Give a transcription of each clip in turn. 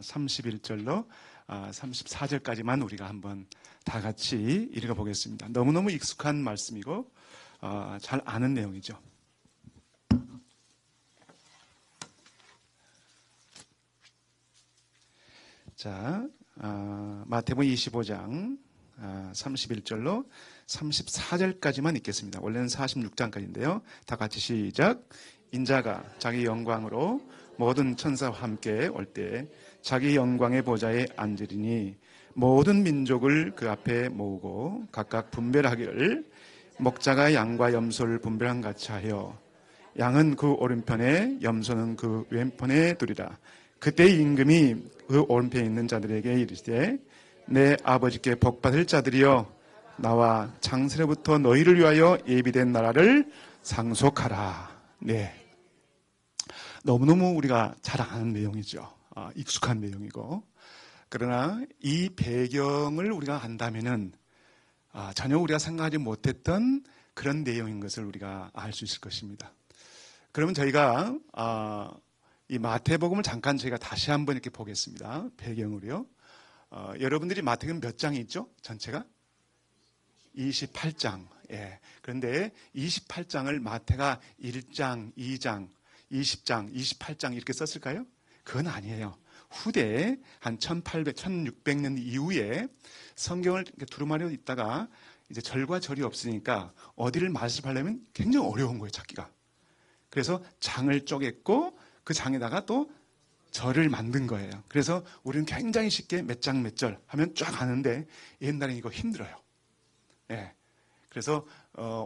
31절로 34절까지만 우리가 한번 다 같이 읽어보겠습니다. 너무너무 익숙한 말씀이고 잘 아는 내용이죠. 자, 마태복음 25장 31절로 34절까지만 읽겠습니다. 원래는 46장까지인데요. 다 같이 시작. 인자가 자기 영광으로 모든 천사와 함께 올 때 자기 영광의 보좌에 앉으리니 모든 민족을 그 앞에 모으고 각각 분별하기를 목자가 양과 염소를 분별한 같이 하여 양은 그 오른편에 염소는 그 왼편에 두리라. 그때 임금이 그 오른편에 있는 자들에게 이르시되 내 아버지께 복받을 자들이여 나와 창세로부터 너희를 위하여 예비된 나라를 상속하라. 네, 너무너무 우리가 잘 아는 내용이죠. 익숙한 내용이고, 그러나 이 배경을 우리가 안다면은 전혀 우리가 생각하지 못했던 그런 내용인 것을 우리가 알 수 있을 것입니다. 그러면 저희가 이 마태복음을 잠깐 저희가 다시 한번 이렇게 보겠습니다. 배경으로요. 여러분들이 마태복음 몇 장이 있죠? 전체가 28장. 예. 그런데 28장을 마태가 1장, 2장, 20장, 28장 이렇게 썼을까요? 그건 아니에요. 후대에 한 1800, 1600년 이후에 성경을 두루마리로 읽다가 이제 절과 절이 없으니까 어디를 말씀하려면 굉장히 어려운 거예요, 찾기가. 그래서 장을 쪼갰고 그 장에다가 또 절을 만든 거예요. 그래서 우리는 굉장히 쉽게 몇 장 몇 절 하면 쫙 아는데 옛날엔 이거 힘들어요. 예. 그래서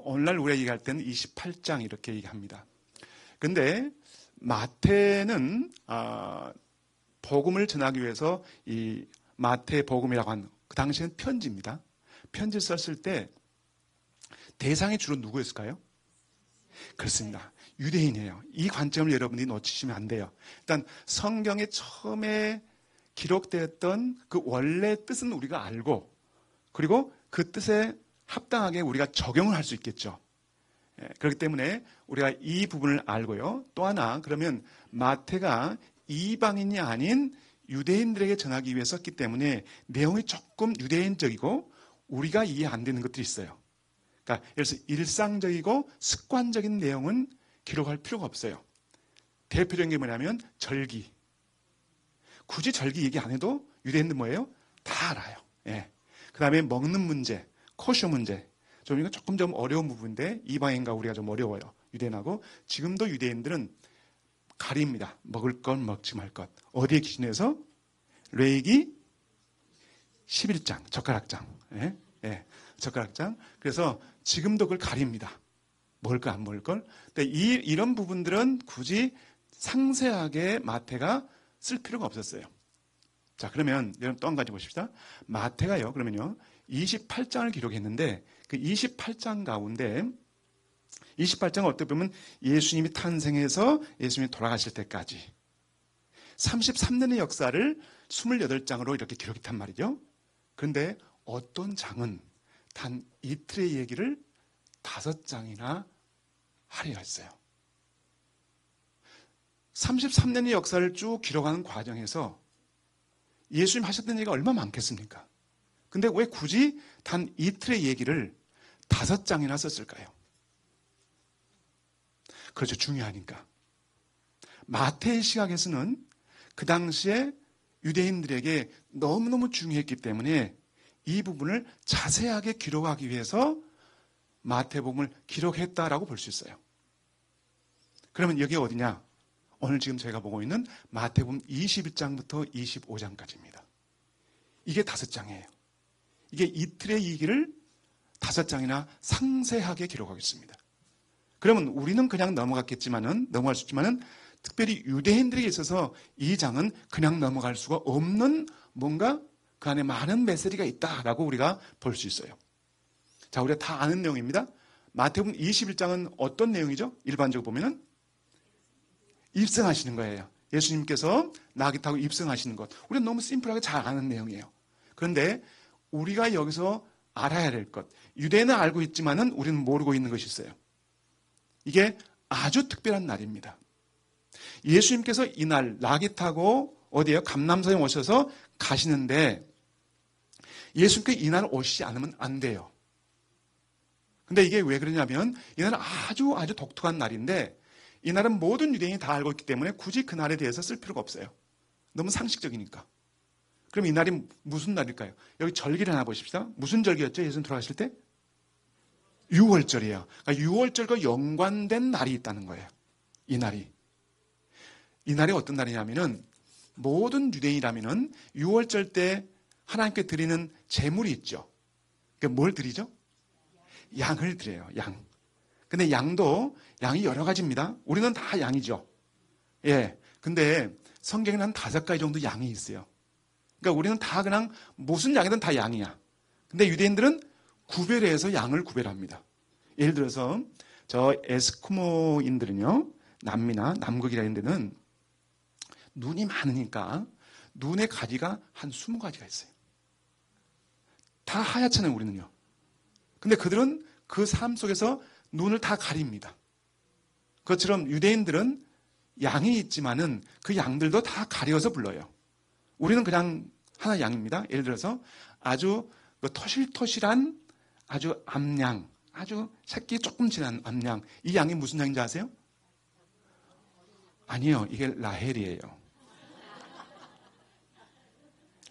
오늘날 우리가 얘기할 때는 28장 이렇게 얘기합니다. 근데 마태는 복음을 전하기 위해서 이 마태복음이라고 하는 그 당시에는 편지입니다. 편지를 썼을 때 대상이 주로 누구였을까요? 그렇습니다. 유대인이에요. 이 관점을 여러분이 놓치시면 안 돼요. 일단 성경에 처음에 기록되었던 그 원래 뜻은 우리가 알고, 그리고 그 뜻에 합당하게 우리가 적용을 할 수 있겠죠. 그렇기 때문에 우리가 이 부분을 알고요. 또 하나, 그러면 마태가 이방인이 아닌 유대인들에게 전하기 위해 썼기 때문에 내용이 조금 유대인적이고 우리가 이해 안 되는 것들이 있어요. 그러니까 예를 들어서 일상적이고 습관적인 내용은 기록할 필요가 없어요. 대표적인 게 뭐냐면 절기. 굳이 절기 얘기 안 해도 유대인들 뭐예요? 다 알아요. 예. 그 다음에 먹는 문제, 코셔 문제. 이건 조금 좀 어려운 부분인데 이방인과 우리가 좀 어려워요. 유대인하고. 지금도 유대인들은 가립니다. 먹을 것, 먹지 말 것. 어디에 기준해서? 레위기 11장, 젓가락장. 예? 예. 젓가락장. 그래서 지금도 그걸 가립니다. 먹을 걸, 안 먹을 걸. 근데 이런 부분들은 굳이 상세하게 마태가 쓸 필요가 없었어요. 자, 그러면 여러분 또 한 가지 보십시다. 마태가요, 그러면요, 28장을 기록했는데 그 28장 가운데 28장은 어떻게 보면 예수님이 탄생해서 예수님이 돌아가실 때까지 33년의 역사를 28장으로 이렇게 기록했단 말이죠. 그런데 어떤 장은 단 이틀의 얘기를 5장이나 하려 했어요. 33년의 역사를 쭉 기록하는 과정에서 예수님 하셨던 얘기가 얼마나 많겠습니까? 근데 왜 굳이 단 이틀의 얘기를 5장이나 썼을까요? 그렇죠. 중요하니까. 마태의 시각에서는 그 당시에 유대인들에게 너무너무 중요했기 때문에 이 부분을 자세하게 기록하기 위해서 마태복음을 기록했다라고 볼 수 있어요. 그러면 여기 어디냐? 오늘 지금 저희가 보고 있는 마태복음 21장부터 25장까지입니다. 이게 5장이에요. 이게 이틀의 얘기를 5장이나 상세하게 기록하겠습니다. 그러면 우리는 그냥 넘어갈 수 있지만은 특별히 유대인들에게 있어서 이 장은 그냥 넘어갈 수가 없는 뭔가 그 안에 많은 메시지가 있다라고 우리가 볼 수 있어요. 자, 우리가 다 아는 내용입니다. 마태복음 21장은 어떤 내용이죠? 일반적으로 보면은 입성하시는 거예요. 예수님께서 나귀 타고 입성하시는 것. 우리는 너무 심플하게 잘 아는 내용이에요. 그런데 우리가 여기서 알아야 될 것. 유대인은 알고 있지만은 우리는 모르고 있는 것이 있어요. 이게 아주 특별한 날입니다. 예수님께서 이날 나귀 타고 어디에요? 감람산에 오셔서 가시는데 예수님께 이날 오시지 않으면 안 돼요. 근데 이게 왜 그러냐면 이날은 아주 독특한 날인데 이날은 모든 유대인이 다 알고 있기 때문에 굳이 그 날에 대해서 쓸 필요가 없어요. 너무 상식적이니까. 그럼 이 날이 무슨 날일까요? 여기 절기를 하나 보십시다. 무슨 절기였죠? 예수님 돌아가실 때? 6월절이에요. 그러니까 6월절과 연관된 날이 있다는 거예요. 이 날이. 이 날이 어떤 날이냐면은 모든 유대인이라면은 6월절 때 하나님께 드리는 제물이 있죠. 그러니까 뭘 드리죠? 양을 드려요. 양. 근데 양이 여러 가지입니다. 우리는 다 양이죠. 예. 근데 성경에는 한 5가지 정도 양이 있어요. 그러니까 우리는 다 그냥 무슨 양이든 다 양이야. 근데 유대인들은 구별해서 양을 구별합니다. 예를 들어서 저 에스키모인들은요, 남미나 남극이라 이런 데는 눈이 많으니까 눈의 가지가 한 20가지가 있어요. 다 하얗잖아요, 우리는요. 근데 그들은 그 삶 속에서 눈을 다 가립니다. 그것처럼 유대인들은 양이 있지만은 그 양들도 다 가려서 불러요. 우리는 그냥 하나 양입니다. 예를 들어서 아주 토실토실한 아주 암양, 아주 새끼 조금 지난 암양. 이 양이 무슨 양인지 아세요? 아니요. 이게 라헬이에요.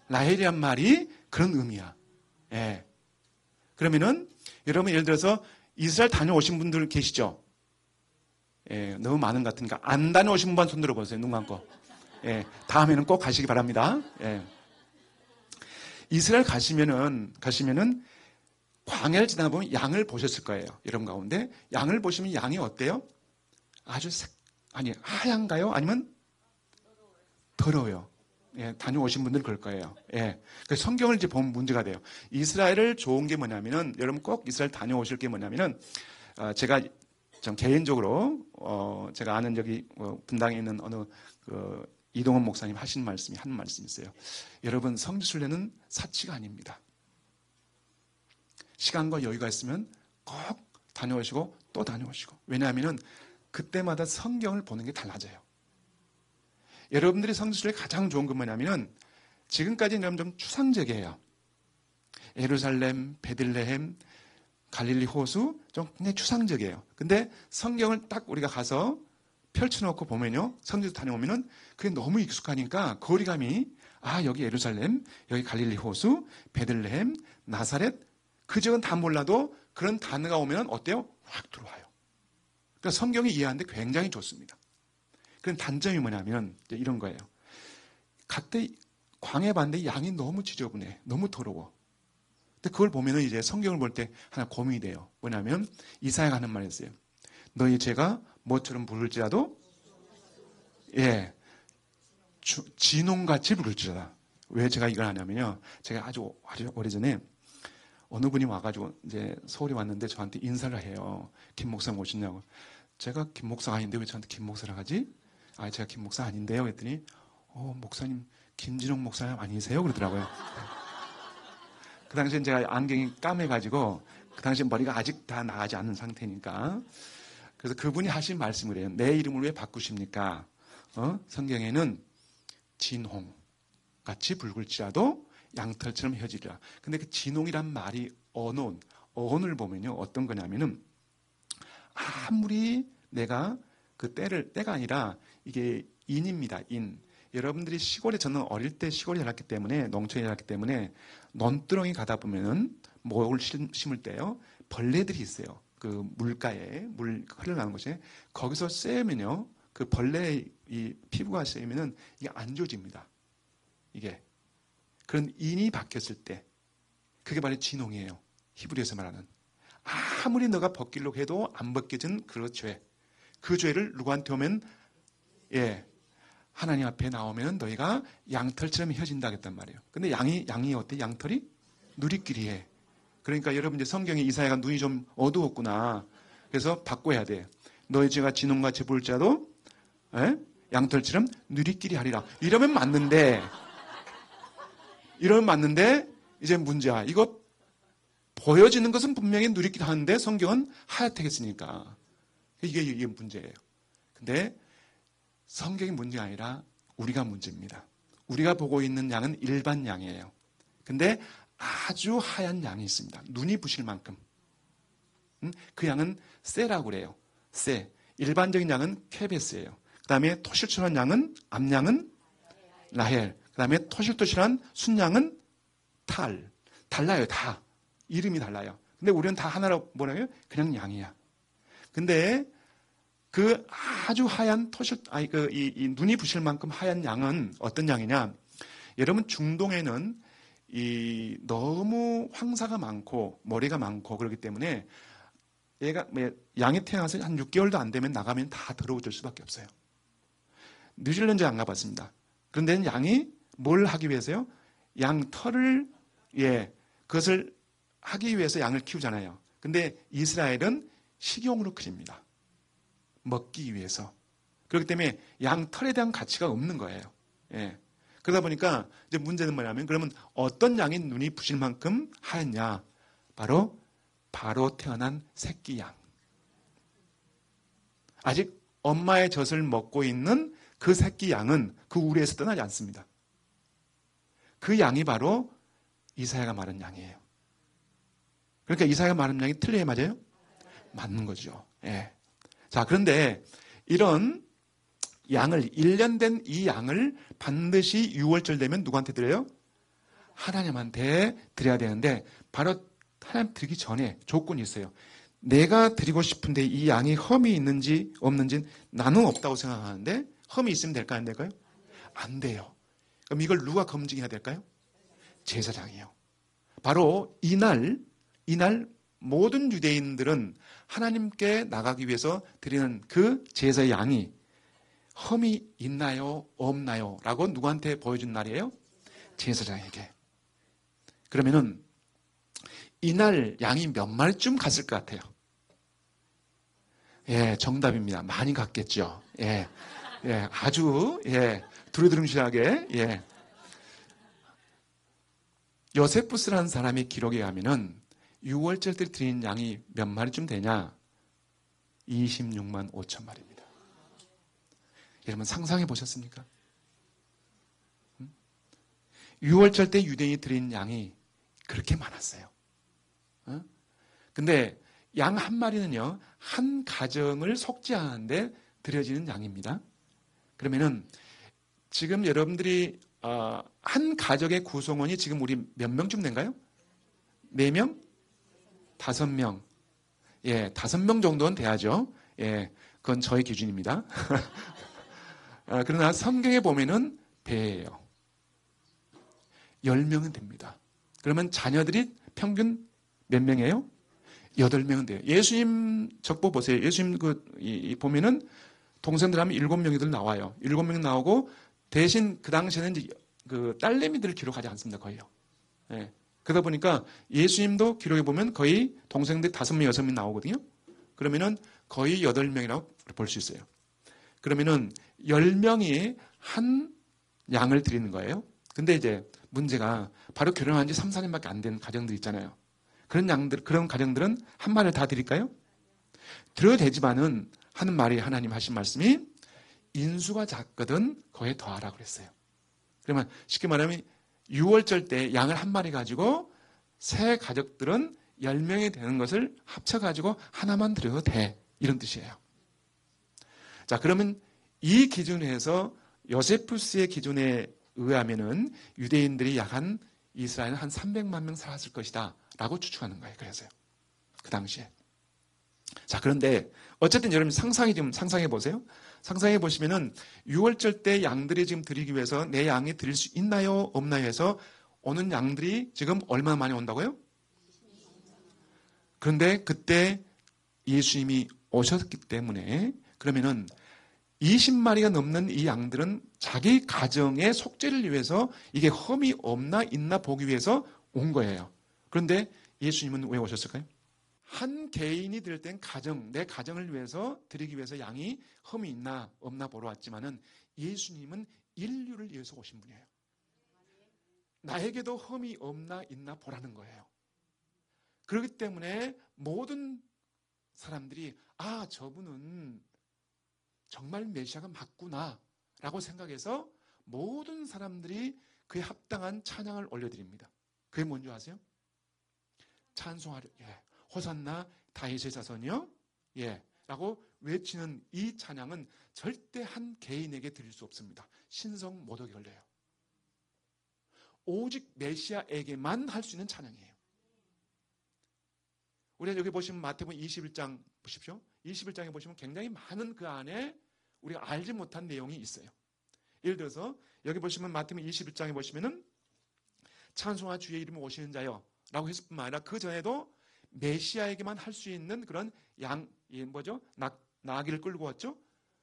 라헬이란 말이 그런 의미야. 예. 그러면은 여러분 예를 들어서 이스라엘 다녀오신 분들 계시죠? 예, 너무 많은 것 같으니까 안 다녀오신 분 손 들어보세요. 눈 감고. 예, 다음에는 꼭 가시기 바랍니다. 예. 이스라엘 가시면은 광야를 지나다 보면 양을 보셨을 거예요. 여러분 가운데 양을 보시면 양이 어때요? 아주 하얀가요? 아니면 더러워요. 예, 다녀오신 분들 그럴 거예요. 예. 그래서 성경을 이제 보면 문제가 돼요. 이스라엘을 좋은 게 뭐냐면은, 여러분 꼭 이스라엘 다녀오실 게 뭐냐면은, 제가 좀 개인적으로, 제가 아는 여기 분당에 있는 어느 이동원 목사님 하는 말씀이 있어요. 여러분, 성지순례는 사치가 아닙니다. 시간과 여유가 있으면 꼭 다녀오시고 또 다녀오시고. 왜냐하면은 그때마다 성경을 보는 게 달라져요. 여러분들이 성지순례 가장 좋은 건 뭐냐면은 지금까지는 좀 추상적이에요. 예루살렘, 베들레헴, 갈릴리 호수 좀 굉장히 추상적이에요. 근데 성경을 딱 우리가 가서 펼쳐놓고 보면요, 성지도 다녀오면은 그게 너무 익숙하니까 거리감이 여기 예루살렘, 여기 갈릴리 호수, 베들레헴, 나사렛 그 지역은 다 몰라도 그런 단어가 오면 어때요? 확 들어와요. 그러니까 성경이 이해하는데 굉장히 좋습니다. 그런 단점이 뭐냐면 이런 거예요. 갔대 광해 봤는데 양이 너무 지저분해, 너무 더러워. 근데 그걸 보면은 이제 성경을 볼 때 하나 고민이 돼요. 뭐냐면 이사야가 하는 말이 있어요. 너희 죄가 뭐처럼 부를지라도 진홍같이 부를지라다. 왜 제가 이걸 하냐면요. 제가 아주 오래전에 어느 분이 와가지고 이제 서울에 왔는데 저한테 인사를 해요. 김 목사님 오셨냐고. 제가 김 목사가 아닌데 왜 저한테 김 목사라 하지? 제가 김 목사 아닌데요. 그랬더니 목사님 김진홍 목사님 아니세요? 그러더라고요. 그 당시엔 제가 안경이 까매가지고 그 당시엔 머리가 아직 다 나가지 않은 상태니까. 그래서 그분이 하신 말씀을 해요. 내 이름을 왜 바꾸십니까? 성경에는 진홍 같이 붉을지라도 양털처럼 혀지리라. 근데 그 진홍이란 말이 어원을 보면요 어떤 거냐면은 아무리 내가 그 때가 아니라 이게 인입니다. 인. 여러분들이 시골에 저는 어릴 때 시골에 자랐기 때문에 농촌에 자랐기 때문에 논두렁이 가다 보면은 목을 심을 때요 벌레들이 있어요. 그 물가에 물 흘러나는 곳에 거기서 쐬면요 그 벌레의 이 피부가 쐬면은 이게 안 좋아집니다. 이게 그런 인이 바뀌었을 때 그게 바로 진홍이에요. 히브리에서 말하는 아무리 너가 벗기려고 해도 안 벗겨진 그 죄. 그 죄를 누구한테 오면 하나님 앞에 나오면 너희가 양털처럼 혀진다 했단 말이에요. 근데 양이 어때? 양털이 누리끼리 해. 그러니까 여러분 이제 성경에 이사야가 눈이 좀 어두웠구나. 그래서 바꿔야 돼. 너희 죄가 진홍같이 볼지라도 양털처럼 누리끼리 하리라. 이러면 맞는데 이제 문제야. 이거 보여지는 것은 분명히 누리끼리 하는데 성경은 하얗게 했으니까 이게 문제예요. 근데 성경이 문제가 아니라 우리가 문제입니다. 우리가 보고 있는 양은 일반 양이에요. 근데 아주 하얀 양이 있습니다. 눈이 부실 만큼. 그 양은 세라고 그래요. 세. 일반적인 양은 케베스예요. 그 다음에 토실토실한 양은, 암양은 라헬. 그 다음에 토실토실한 순양은 탈. 달라요, 다. 이름이 달라요. 근데 우리는 다 하나로 뭐라고요? 그냥 양이야. 근데 그 아주 하얀 이 눈이 부실 만큼 하얀 양은 어떤 양이냐? 여러분, 중동에는 너무 황사가 많고 머리가 많고 그렇기 때문에 양이 태어나서 한 6개월도 안 되면 나가면 다 더러워질 수밖에 없어요. 뉴질랜드 안 가봤습니다. 그런데 양이 뭘 하기 위해서요? 양 털을, 그것을 하기 위해서 양을 키우잖아요. 근데 이스라엘은 식용으로 키웁니다. 먹기 위해서. 그렇기 때문에 양 털에 대한 가치가 없는 거예요. 그러다 보니까 이제 문제는 뭐냐면, 그러면 어떤 양이 눈이 부실 만큼 하였냐? 바로 태어난 새끼 양. 아직 엄마의 젖을 먹고 있는 그 새끼 양은 그 우리에서 떠나지 않습니다. 그 양이 바로 이사야가 말한 양이에요. 그러니까 이사야가 말한 양이 틀려야 맞아요? 맞는 거죠. 자, 그런데 이런 양을, 1년 된 이 양을 반드시 6월절 되면 누구한테 드려요? 하나님한테 드려야 되는데, 바로 하나님 드리기 전에 조건이 있어요. 내가 드리고 싶은데 이 양이 흠이 있는지 없는지는 나는 없다고 생각하는데, 흠이 있으면 될까요? 안 될까요? 안 돼요. 그럼 이걸 누가 검증해야 될까요? 제사장이요. 바로 이날 모든 유대인들은 하나님께 나가기 위해서 드리는 그 제사의 양이 흠이 있나요? 없나요? 라고 누구한테 보여준 날이에요? 제사장에게. 그러면은 이날 양이 몇 마리쯤 갔을 것 같아요? 정답입니다. 많이 갔겠죠. 아주 두루두루실하게. 요세푸스라는 사람의 기록에 하면은 6월절 때 드린 양이 몇 마리쯤 되냐? 26만 5천 마리입니다. 여러분 상상해 보셨습니까? 6월절 때 유대인이 드린 양이 그렇게 많았어요. 근데 양 한 마리는요, 한 가정을 속지 않는데 드려지는 양입니다. 그러면은 지금 여러분들이 한 가족의 구성원이 지금 우리 몇 명쯤 된가요? 4명? 5명. 5명 정도는 돼야죠. 그건 저의 기준입니다. 그러나 성경에 보면은 배예요. 10명은 됩니다. 그러면 자녀들이 평균 몇 명이에요? 8명은 돼요. 예수님 적보 보세요. 예수님 보면은 동생들 하면 7명이들 나와요. 7명 나오고 대신 그 당시에는 이제 그 딸내미들을 기록하지 않습니다. 거의요. 그러다 보니까 예수님도 기록해 보면 거의 동생들 5명, 6명 나오거든요. 그러면은 거의 8명이라고 볼 수 있어요. 그러면은 10명이 한 양을 드리는 거예요. 근데 이제 문제가 바로 결혼한 지 3, 4년밖에 안 된 가정들 있잖아요. 그런 가정들은 한 마리를 다 드릴까요? 드려도 되지만은 하는 말이 하나님 하신 말씀이 인수가 작거든 거기에 더하라고 그랬어요. 그러면 쉽게 말하면 6월절 때 양을 한 마리 가지고 새 가족들은 10명이 되는 것을 합쳐가지고 하나만 드려도 돼. 이런 뜻이에요. 자, 그러면 이 기준에 해서 요세푸스의 기준에 의하면은 유대인들이 이스라엘은 한 300만 명 살았을 것이다. 라고 추측하는 거예요. 그래서요. 그 당시에. 자, 그런데 어쨌든 여러분 상상해 보세요. 상상해 보시면은 6월절 때 양들이 지금 드리기 위해서 내 양이 드릴 수 있나요? 없나요? 해서 오는 양들이 지금 얼마나 많이 온다고요? 그런데 그때 예수님이 오셨기 때문에 그러면은 20마리가 넘는 이 양들은 자기 가정의 속죄를 위해서 이게 흠이 없나 있나 보기 위해서 온 거예요. 그런데 예수님은 왜 오셨을까요? 한 개인이 드릴 땐 내 가정을 위해서 드리기 위해서 양이 흠이 있나 없나 보러 왔지만은 예수님은 인류를 위해서 오신 분이에요. 나에게도 흠이 없나 있나 보라는 거예요. 그렇기 때문에 모든 사람들이 저분은 정말 메시아가 맞구나라고 생각해서 모든 사람들이 그에 합당한 찬양을 올려드립니다. 그게 뭔지 아세요? 찬송하려, 호산나 다윗의 자손이요, 라고 외치는 이 찬양은 절대 한 개인에게 드릴 수 없습니다. 신성 모독에 걸려요. 오직 메시아에게만 할 수 있는 찬양이에요. 우리가 여기 보시면 마태복음 21장 보십시오. 21장에 보시면 굉장히 많은 그 안에 우리가 알지 못한 내용이 있어요. 예를 들어서 여기 보시면 마태복음 21장에 보시면은 찬송하 주의 이름이 오시는 자여 라고 했을 뿐만 아니라 그 전에도 메시아에게만 할 수 있는 그런 나귀를 끌고 왔죠.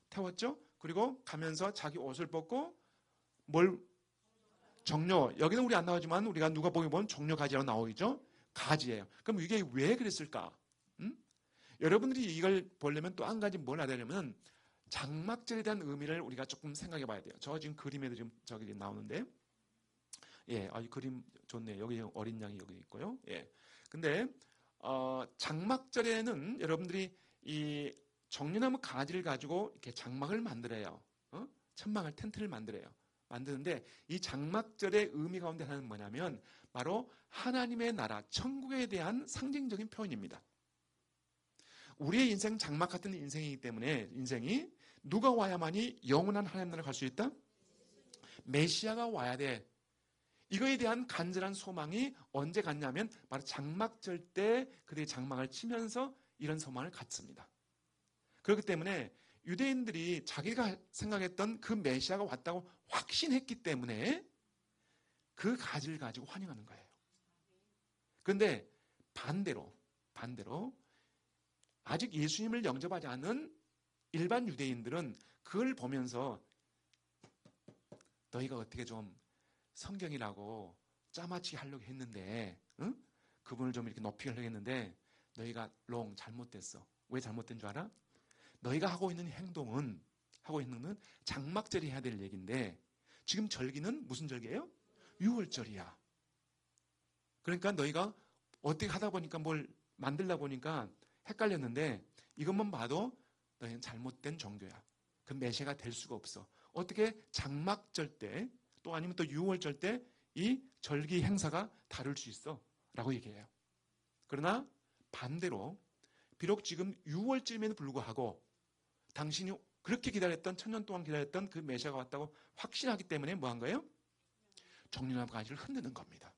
태웠죠. 그리고 가면서 자기 옷을 벗고 정료. 여기는 우리 안 나오지만 우리가 누가복음에 보면 정료 가지라고 나오죠. 가지예요. 그럼 이게 왜 그랬을까? 여러분들이 이걸 보려면 또 한 가지 뭘 알아야 되냐면 장막절에 대한 의미를 우리가 조금 생각해 봐야 돼요. 저 지금 그림에도 지금 저기 나오는데, 이 그림 좋네요. 여기 어린 양이 여기 있고요. 근데 장막절에는 여러분들이 이 정류나무 가지를 가지고 이렇게 장막을 만들어요. 천막을 텐트를 만드는데 이 장막절의 의미 가운데 하나는 뭐냐면 바로 하나님의 나라, 천국에 대한 상징적인 표현입니다. 우리의 인생 장막 같은 인생이기 때문에 인생이 누가 와야만이 영원한 하나님 나라를 갈 수 있다? 메시아가 와야 돼. 이거에 대한 간절한 소망이 언제 갔냐면 바로 장막절 때 그들이 장막을 치면서 이런 소망을 갖습니다. 그렇기 때문에 유대인들이 자기가 생각했던 그 메시아가 왔다고 확신했기 때문에 그 가지를 가지고 환영하는 거예요. 그런데 반대로 아직 예수님을 영접하지 않은 일반 유대인들은 그걸 보면서 너희가 어떻게 좀 성경이라고 짜맞추게 하려고 했는데, 그분을 좀 이렇게 높이려고 했는데 너희가 잘못됐어. 왜 잘못된 줄 알아? 너희가 하고 있는 행동은 장막절이 해야 될 얘기인데 지금 절기는 무슨 절기예요? 유월절이야. 그러니까 너희가 어떻게 하다 보니까 뭘 만들다 보니까 헷갈렸는데 이것만 봐도 너희는 잘못된 종교야. 그 메시아가 될 수가 없어. 어떻게 장막절 때 또 아니면 또 유월절 때 이 절기 행사가 다를 수 있어? 라고 얘기해요. 그러나 반대로 비록 지금 6월쯤에도 불구하고 당신이 그렇게 기다렸던 천년 동안 기다렸던 그 메시아가 왔다고 확신하기 때문에 뭐 한 거예요? 정륜나무 가지를 흔드는 겁니다.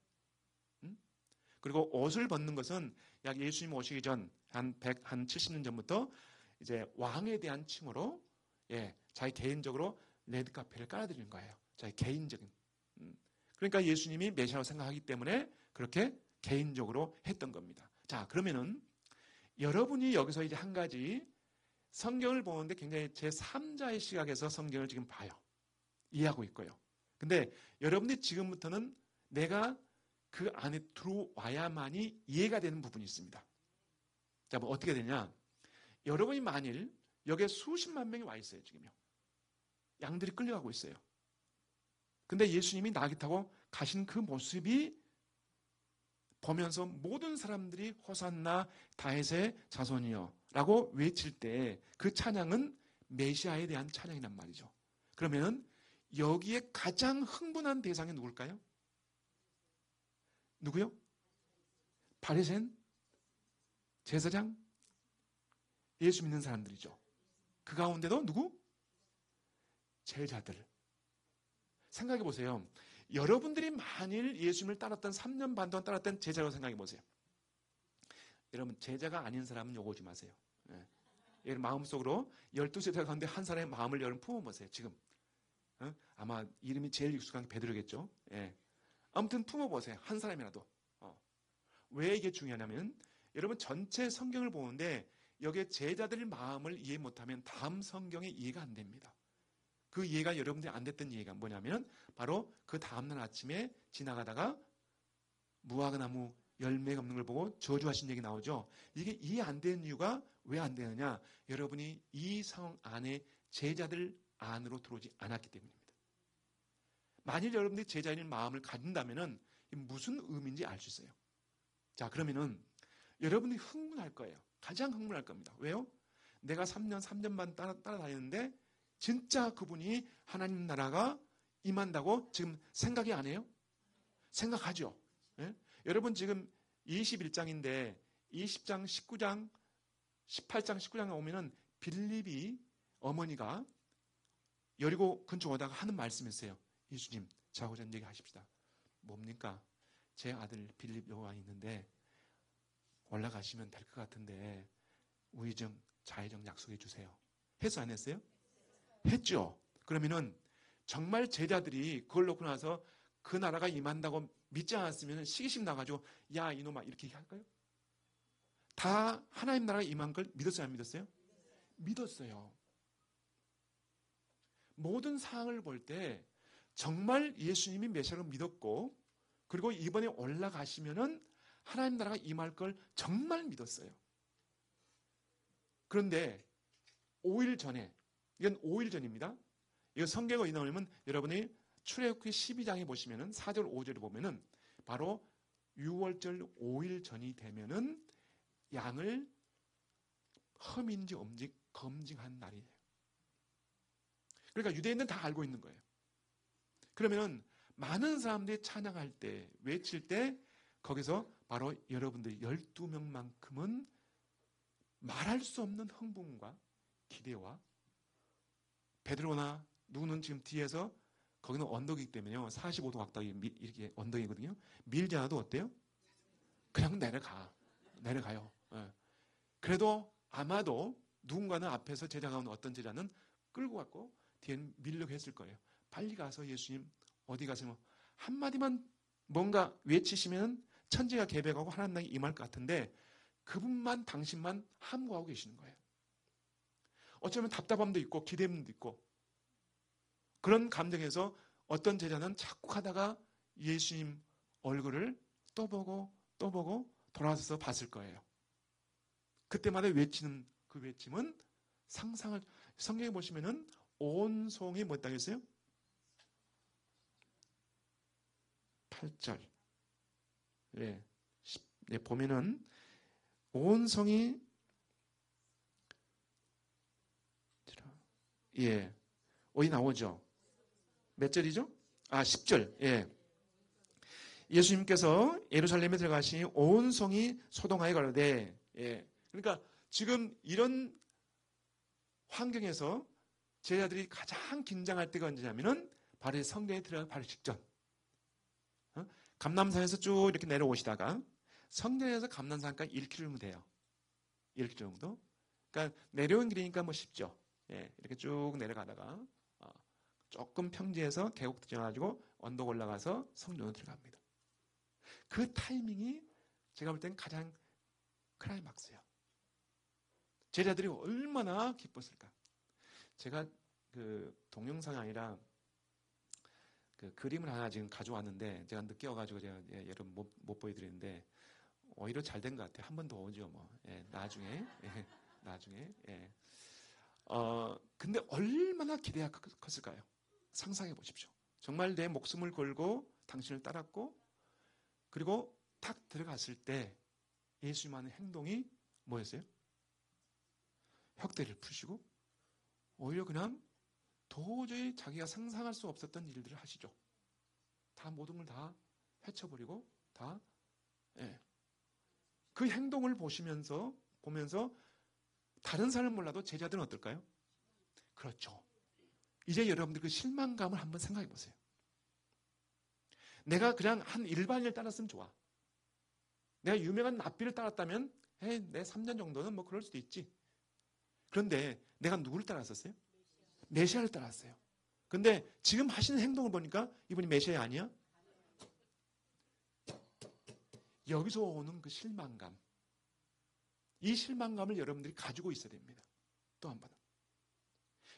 그리고 옷을 벗는 것은 약 예수님 오시기 전 한 70년 전부터 이제 왕에 대한 칭호로 자기 개인적으로 레드카펫을 깔아드리는 거예요. 자기 개인적인. 그러니까 예수님이 메시아라고 생각하기 때문에 그렇게 개인적으로 했던 겁니다. 자, 그러면은 여러분이 여기서 이제 한 가지 성경을 보는데 굉장히 제3자의 시각에서 성경을 지금 봐요. 이해하고 있고요. 근데 여러분들이 지금부터는 내가 그 안에 들어와야만이 이해가 되는 부분이 있습니다. 자, 뭐 어떻게 되냐? 여러분이 만일 여기에 수십만 명이 와 있어요, 지금요. 양들이 끌려가고 있어요. 근데 예수님이 나귀 타고 가신 그 모습이 보면서 모든 사람들이 호산나 다윗의 자손이여 라고 외칠 때 그 찬양은 메시아에 대한 찬양이란 말이죠. 그러면 여기에 가장 흥분한 대상이 누굴까요? 누구요? 바리새인? 제사장? 예수 믿는 사람들이죠. 그 가운데도 누구? 제자들. 생각해 보세요. 여러분들이 만일 예수님을 따랐던 3년 반 동안 따랐던 제자라고 생각해 보세요. 여러분 제자가 아닌 사람은 요거 오지 마세요. 여러분 마음속으로 12제자 가운데 한 사람의 마음을 여러분 품어보세요. 지금 아마 이름이 제일 익숙한 게 베드로겠죠. 아무튼 품어보세요. 한 사람이라도. 왜 이게 중요하냐면 여러분 전체 성경을 보는데 여기에 제자들의 마음을 이해 못하면 다음 성경에 이해가 안 됩니다. 그 이해가 여러분들이 안 됐던 이해가 뭐냐면 바로 그 다음날 아침에 지나가다가 무화과나무 열매가 없는 걸 보고 저주하신 얘기 나오죠. 이게 이해 안 되는 이유가 왜 안 되느냐? 여러분이 이 상황 안에 제자들 안으로 들어오지 않았기 때문입니다. 만일 여러분들이 제자인 마음을 가진다면 무슨 의미인지 알 수 있어요. 자, 그러면은 여러분들이 흥분할 거예요. 가장 흥분할 겁니다. 왜요? 내가 3년 반 따라다니는데 진짜 그분이 하나님 나라가 임한다고 지금 생각이 안 해요? 생각하죠. 예? 여러분 지금 21장인데 20장, 19장, 18장, 19장에 오면은 빌립이 어머니가 여리고 근처 오다가 하는 말씀이 있어요. 예수님, 저하고 좀 얘기하십시다. 뭡니까? 제 아들 빌립 여호와 있는데 올라가시면 될 것 같은데 우의정, 좌의정 약속해 주세요. 했어 안 했어요? 했죠. 그러면은 정말 제자들이 그걸 놓고 나서 그 나라가 임한다고 믿지 않았으면 시기심 나가지고 야 이놈아 이렇게 할까요? 다 하나님 나라가 임한 걸 믿었어요 안 믿었어요? 믿었어요. 모든 상황을 볼 때 정말 예수님이 메시아로 믿었고 그리고 이번에 올라가시면은 하나님 나라가 임할 걸 정말 믿었어요. 그런데 5일 전에, 이건 5일 전입니다. 이거 성경에 어디 나오냐면 여러분이 출애굽기 12장에 보시면은 4절 5절에 보면은 바로 6월절 5일 전이 되면은 양을 흠인지 검증한 날이에요. 그러니까 유대인들은 다 알고 있는 거예요. 그러면은 많은 사람들이 찬양할 때, 외칠 때 거기서 바로 여러분들 12명만큼은 말할 수 없는 흥분과 기대와 베드로나 누구는 지금 뒤에서 거기는 언덕이기 때문에요. 45도 각도의 이렇게 언덕이거든요. 밀지 않아도 어때요? 그냥 내려가요. 예. 그래도 아마도 누군가는 앞에서 제자가 온 어떤 제자는 끌고 갔고 뒤에는 밀려고 했을 거예요. 빨리 가서 예수님 어디 가서 한마디만 뭔가 외치시면 천지가 개벽하고 하나님 나라에 임할 것 같은데 그분만 당신만 함구하고 계시는 거예요. 어쩌면 답답함도 있고 기대감도 있고 그런 감정에서 어떤 제자는 자꾸 가다가 예수님 얼굴을 또 보고 돌아서서 봤을 거예요. 그때마다 외치는 그 외침은 상상을 성경에 보시면은 온 성이 뭐 있다고 했어요? 8절. 예. 예, 보면은 온 성이 예. 어디 나오죠? 몇 절이죠? 10절. 예. 예수님께서 예루살렘에 들어가시니 온 성이 소동하여 가로되 예. 그러니까 지금 이런 환경에서 제자들이 가장 긴장할 때가 언제냐면은 바로 성전에 들어가기 바로 직전. 감람산에서 쭉 이렇게 내려오시다가 성전에서 감람산까지 1km 돼요. 1km 정도. 그러니까 내려온 길이니까 뭐 쉽죠. 예, 이렇게 쭉 내려가다가 조금 평지에서 계곡도 지나가지고 언덕 올라가서 성전으로 들어갑니다. 그 타이밍이 제가 볼 때는 가장 클라이막스예요. 제자들이 얼마나 기뻤을까. 제가 그 동영상이 아니라 그 그림을 하나 지금 가져왔는데 제가 늦게 와가지고 제가 여러분 못 보여드리는데 오히려 잘 된 것 같아요. 한 번 더 오죠, 뭐. 예, 나중에. 예, 나중에. 예. 근데 얼마나 기대가 컸을까요? 상상해 보십시오. 정말 내 목숨을 걸고 당신을 따랐고 그리고 탁 들어갔을 때 예수님 하는 행동이 뭐였어요? 혁대를 푸시고 오히려 그냥 도저히 자기가 상상할 수 없었던 일들을 하시죠. 다 모든 걸 다 헤쳐버리고 다 예. 그 행동을 보면서 다른 사람은 몰라도 제자들은 어떨까요? 그렇죠. 이제 여러분들 그 실망감을 한번 생각해 보세요. 내가 그냥 한 일반인을 따랐으면 좋아. 내가 유명한 납비를 따랐다면 내 3년 정도는 뭐 그럴 수도 있지. 그런데 내가 누구를 따랐었어요? 메시아를 따랐어요. 근데 지금 하시는 행동을 보니까 이분이 메시아 아니야? 여기서 오는 그 실망감. 이 실망감을 여러분들이 가지고 있어야 됩니다. 또 한 번.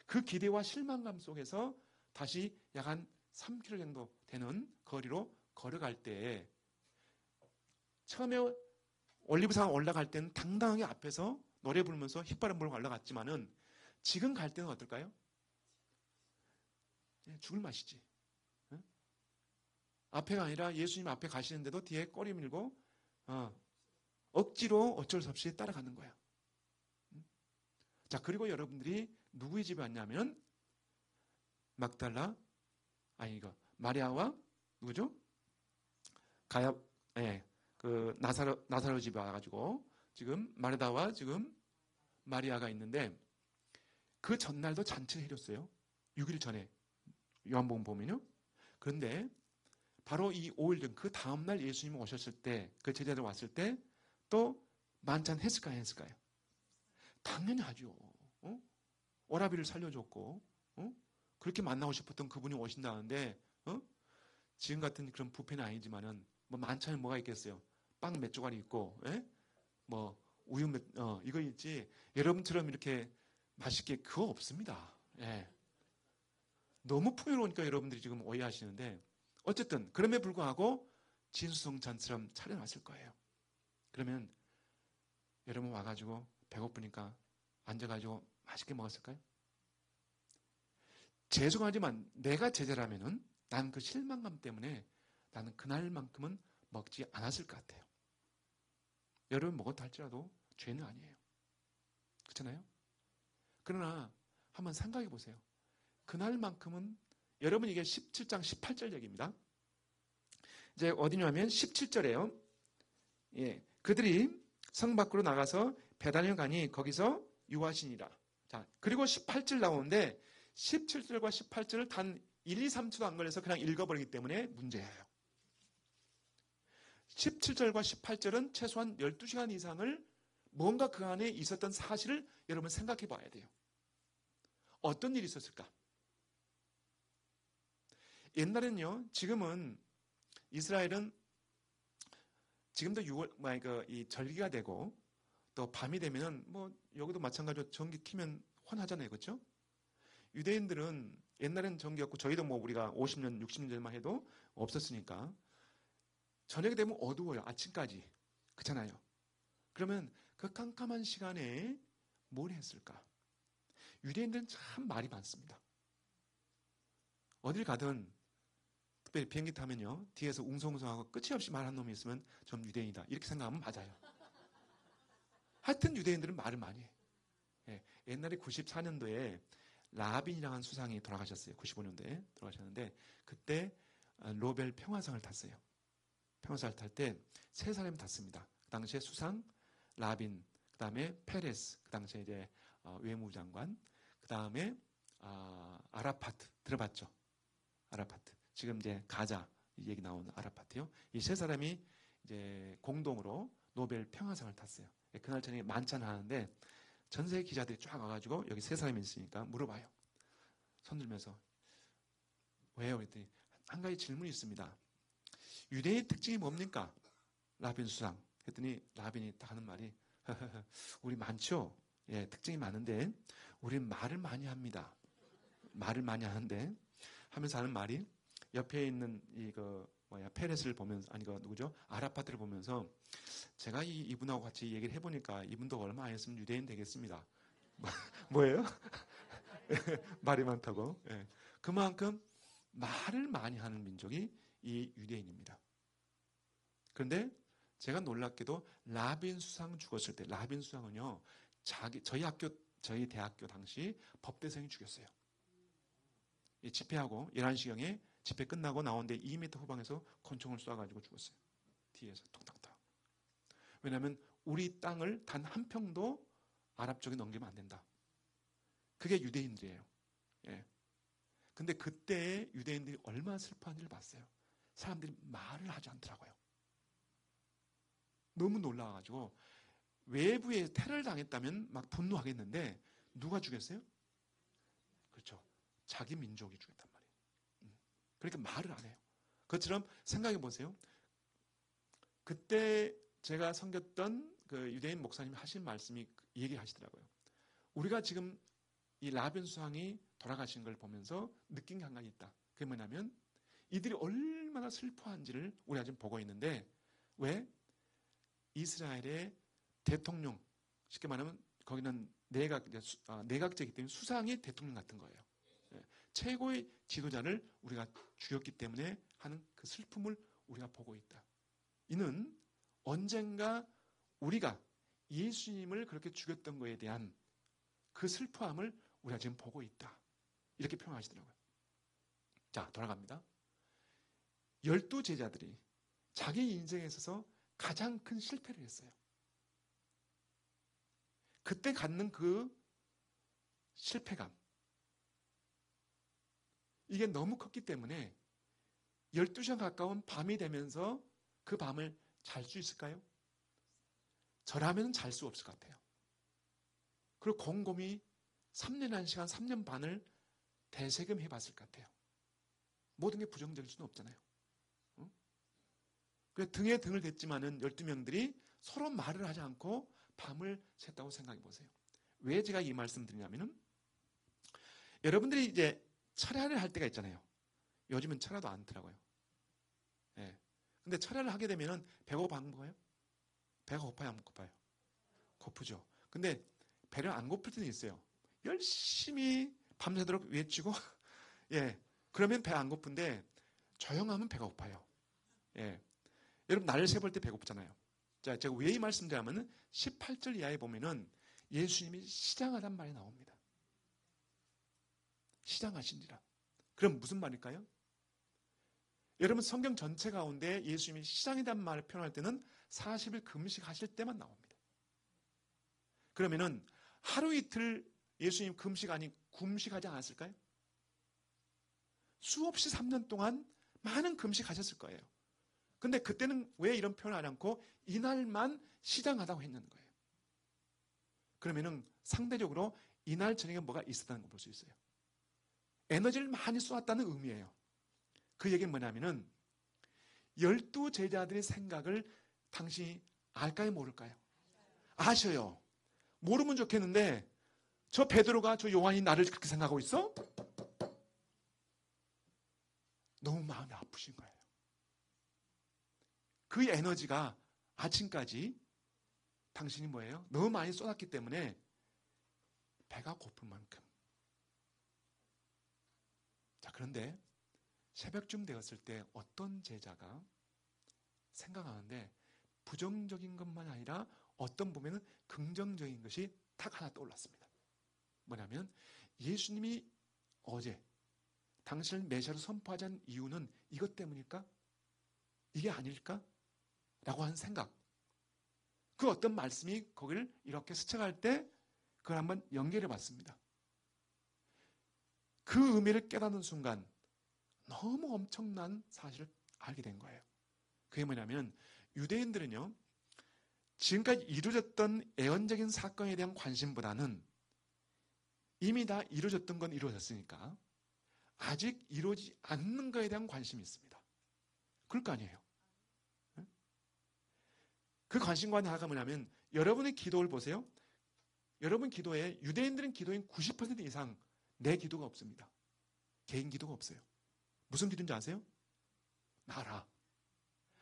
그 기대와 실망감 속에서 다시 약 한 3km 정도 되는 거리로 걸어갈 때 처음에 올리브산 올라갈 때는 당당하게 앞에서 노래 부르면서 휘바람 불고 올라갔지만은 지금 갈 때는 어떨까요? 죽을 맛이지. 앞에가 아니라 예수님 앞에 가시는데도 뒤에 꼬리 밀고 억지로 어쩔 수 없이 따라가는 거야. 자, 그리고 여러분들이 누구의 집에 왔냐면 막달라, 아니 이거 마리아와 누구죠? 가야, 예, 그 나사로 집에 와가지고 지금 마르다와 지금 마리아가 있는데 그 전날도 잔치를 해줬어요. 6일 전에 요한복음 보면요. 그런데 바로 이 5일 전 그 다음날 예수님 오셨을 때 그 제자들 왔을 때 또 만찬 했을까요? 했을까요? 당연히 하죠. 어? 오라비를 살려줬고 그렇게 만나고 싶었던 그분이 오신다는데 지금 같은 그런 뷔페는 아니지만은 뭐 만찬에 뭐가 있겠어요? 빵 몇 조각이 있고 뭐 우유 이거 있지. 여러분처럼 이렇게 맛있게 그거 없습니다. 예. 너무 풍요로우니까 여러분들이 지금 오해하시는데 어쨌든 그럼에 불구하고 진수성찬처럼 차려놨을 거예요. 그러면 여러분 와가지고 배고프니까 앉아가지고 맛있게 먹었을까요? 죄송하지만 내가 제자라면은 나는 그 실망감 때문에 나는 그날만큼은 먹지 않았을 것 같아요. 여러분 먹었다 할지라도 죄는 아니에요. 그렇잖아요? 그러나 한번 생각해 보세요. 그날만큼은 여러분 이게 17장 18절 얘기입니다. 이제 어디냐면 17절에요. 예, 그들이 성 밖으로 나가서 베다니에 가니 거기서 유하시니라. 자, 그리고 18절 나오는데 17절과 18절을 단 1, 2, 3초도 안 걸려서 그냥 읽어버리기 때문에 문제예요. 17절과 18절은 최소한 12시간 이상을 뭔가 그 안에 있었던 사실을 여러분 생각해 봐야 돼요. 어떤 일이 있었을까? 옛날엔요, 지금은 이스라엘은 지금도 6월, 이 절기가 되고 또 밤이 되면은 뭐 여기도 마찬가지로 전기 키면 환하잖아요. 그렇죠? 유대인들은 옛날엔 전기 없고 저희도 뭐 우리가 50년, 60년 전만 해도 없었으니까 저녁이 되면 어두워요. 아침까지. 그렇잖아요. 그러면 그 깜깜한 시간에 뭘 했을까? 유대인들은 참 말이 많습니다. 어딜 가든 특별히 비행기 타면요. 뒤에서 웅성웅성하고 끝이 없이 말하는 놈이 있으면 좀 유대인이다. 이렇게 생각하면 맞아요. 하여튼 유대인들은 말을 많이 해. 예, 옛날에 94년도에 라빈이라는 수상이 돌아가셨어요. 95년도에 돌아가셨는데 그때 노벨 평화상을 탔어요. 평화상을 탈 때 세 사람이 탔습니다. 그 당시에 수상 라빈, 그 다음에 페레스, 그 당시에 이제 외무부 장관, 그 다음에 아라파트 들어봤죠? 아라파트. 지금 이제 가자 얘기 나오는 아라파트요. 이 세 사람이 이제 공동으로 노벨 평화상을 탔어요. 그날 저녁에 만찬을 하는데 전 세계 기자들이 쫙 와가지고 여기 세 사람이 있으니까 물어봐요. 손 들면서 왜요? 그랬더니 한 가지 질문이 있습니다. 유대의 특징이 뭡니까? 라빈 수상. 했더니 라빈이 딱 하는 말이 우리 많죠? 예, 특징이 많은데 우리는 말을 많이 합니다. 말을 많이 하는데 하면서 하는 말이 옆에 있는 페레스를 보면서 아니 그 누구죠? 아라파트를 보면서 제가 이분하고 같이 얘기를 해보니까 이분도 얼마 안 했으면 유대인 되겠습니다. 뭐예요? 말이 많다고. 예. 그만큼 말을 많이 하는 민족이 이 유대인입니다. 그런데 제가 놀랍게도 라빈 수상 죽었을 때 라빈 수상은요 저희 대학교 당시 법대생이 죽였어요. 집회하고 11시경에 집회 끝나고 나오는데 2m 후방에서 권총을 쏴가지고 죽었어요. 뒤에서 톡톡톡. 왜냐하면 우리 땅을 단 한 평도 아랍 쪽에 넘기면 안 된다. 그게 유대인들이에요. 예. 근데 그때 유대인들이 얼마나 슬퍼한지를 봤어요. 사람들이 말을 하지 않더라고요. 너무 놀라워가지고 외부에 테러를 당했다면 막 분노하겠는데 누가 죽였어요? 그렇죠. 자기 민족이 죽였단 말이에요. 그러니까 말을 안 해요. 그것처럼 생각해 보세요. 그때 제가 섬겼던 그 유대인 목사님이 하신 말씀이 얘기를 하시더라고요. 우리가 지금 이 라빈 수상이 돌아가신 걸 보면서 느낀 게 한 가지 있다. 그게 뭐냐면 이들이 얼마나 슬퍼한지를 우리가 지금 보고 있는데 왜? 이스라엘의 대통령, 쉽게 말하면 거기는 내각제이기 때문에 수상이 대통령 같은 거예요. 최고의 지도자를 우리가 죽였기 때문에 하는 그 슬픔을 우리가 보고 있다. 이는 언젠가 우리가 예수님을 그렇게 죽였던 것에 대한 그 슬퍼함을 우리가 지금 보고 있다. 이렇게 표현하시더라고요. 자, 돌아갑니다. 12제자들이 자기 인생에 있어서 가장 큰 실패를 했어요. 그때 갖는 그 실패감, 이게 너무 컸기 때문에 12시간 가까운 밤이 되면서 그 밤을 잘 수 있을까요? 저라면 잘 수 없을 것 같아요. 그리고 곰곰이 3년 1시간, 3년 반을 대세금해 봤을 것 같아요. 모든 게 부정적일 수는 없잖아요. 그래서 등에 등을 댔지만은 12명들이 서로 말을 하지 않고 밤을 샜다고 생각해 보세요. 왜 제가 이 말씀 드리냐면은 여러분들이 이제 철야를 할 때가 있잖아요. 요즘은 철야도 않더라고요. 예. 근데 철야를 하게 되면은 배가 고파요? 배가 고파요, 안 고파요? 고프죠. 근데 배를 안 고플 때는 있어요. 열심히 밤새도록 외치고 예. 그러면 배 안 고픈데 조용하면 배가 고파요. 예. 여러분 날을 세볼 때 배고프잖아요. 자, 제가 왜 이 말씀드리냐면은 18절 이하에 보면은 예수님이 시장하단 말이 나옵니다. 시장하신지라. 그럼 무슨 말일까요? 여러분 성경 전체 가운데 예수님이 시장이란 말을 표현할 때는 40일 금식하실 때만 나옵니다. 그러면은 하루 이틀 예수님 금식 아닌 굶식하지 않았을까요? 수없이 3년 동안 많은 금식하셨을 거예요. 근데 그때는 왜 이런 표현을 하지 않고 이날만 시장하다고 했는 거예요. 그러면은 상대적으로 이날 저녁에 뭐가 있었다는 걸 볼 수 있어요. 에너지를 많이 쏘았다는 의미예요. 그 얘기는 뭐냐면은 12제자들의 생각을 당신이 알까요, 모를까요? 아셔요. 모르면 좋겠는데 저 베드로가 저 요한이 나를 그렇게 생각하고 있어? 너무 마음이 아프신 거예요. 그 에너지가 아침까지 당신이 뭐예요? 너무 많이 쏟았기 때문에 배가 고플 만큼. 자, 그런데 새벽쯤 되었을 때 어떤 제자가 생각하는데 부정적인 것만 아니라 어떤 보면은 긍정적인 것이 딱 하나 떠올랐습니다. 뭐냐면 예수님이 어제 당신을 메시아로 선포하자는 이유는 이것 때문일까? 이게 아닐까? 라고 하는 생각. 그 어떤 말씀이 거기를 이렇게 스쳐갈 때 그걸 한번 연결해 봤습니다. 그 의미를 깨닫는 순간 너무 엄청난 사실을 알게 된 거예요. 그게 뭐냐면 유대인들은요, 지금까지 이루어졌던 애언적인 사건에 대한 관심보다는 이미 다 이루어졌던 건 이루어졌으니까 아직 이루어지지 않는 것에 대한 관심이 있습니다. 그럴 거 아니에요. 그 관심과는 하나가 뭐냐면 여러분의 기도를 보세요. 여러분 기도에 유대인들은 기도인 90% 이상 내 기도가 없습니다. 개인 기도가 없어요. 무슨 기도인지 아세요? 나라.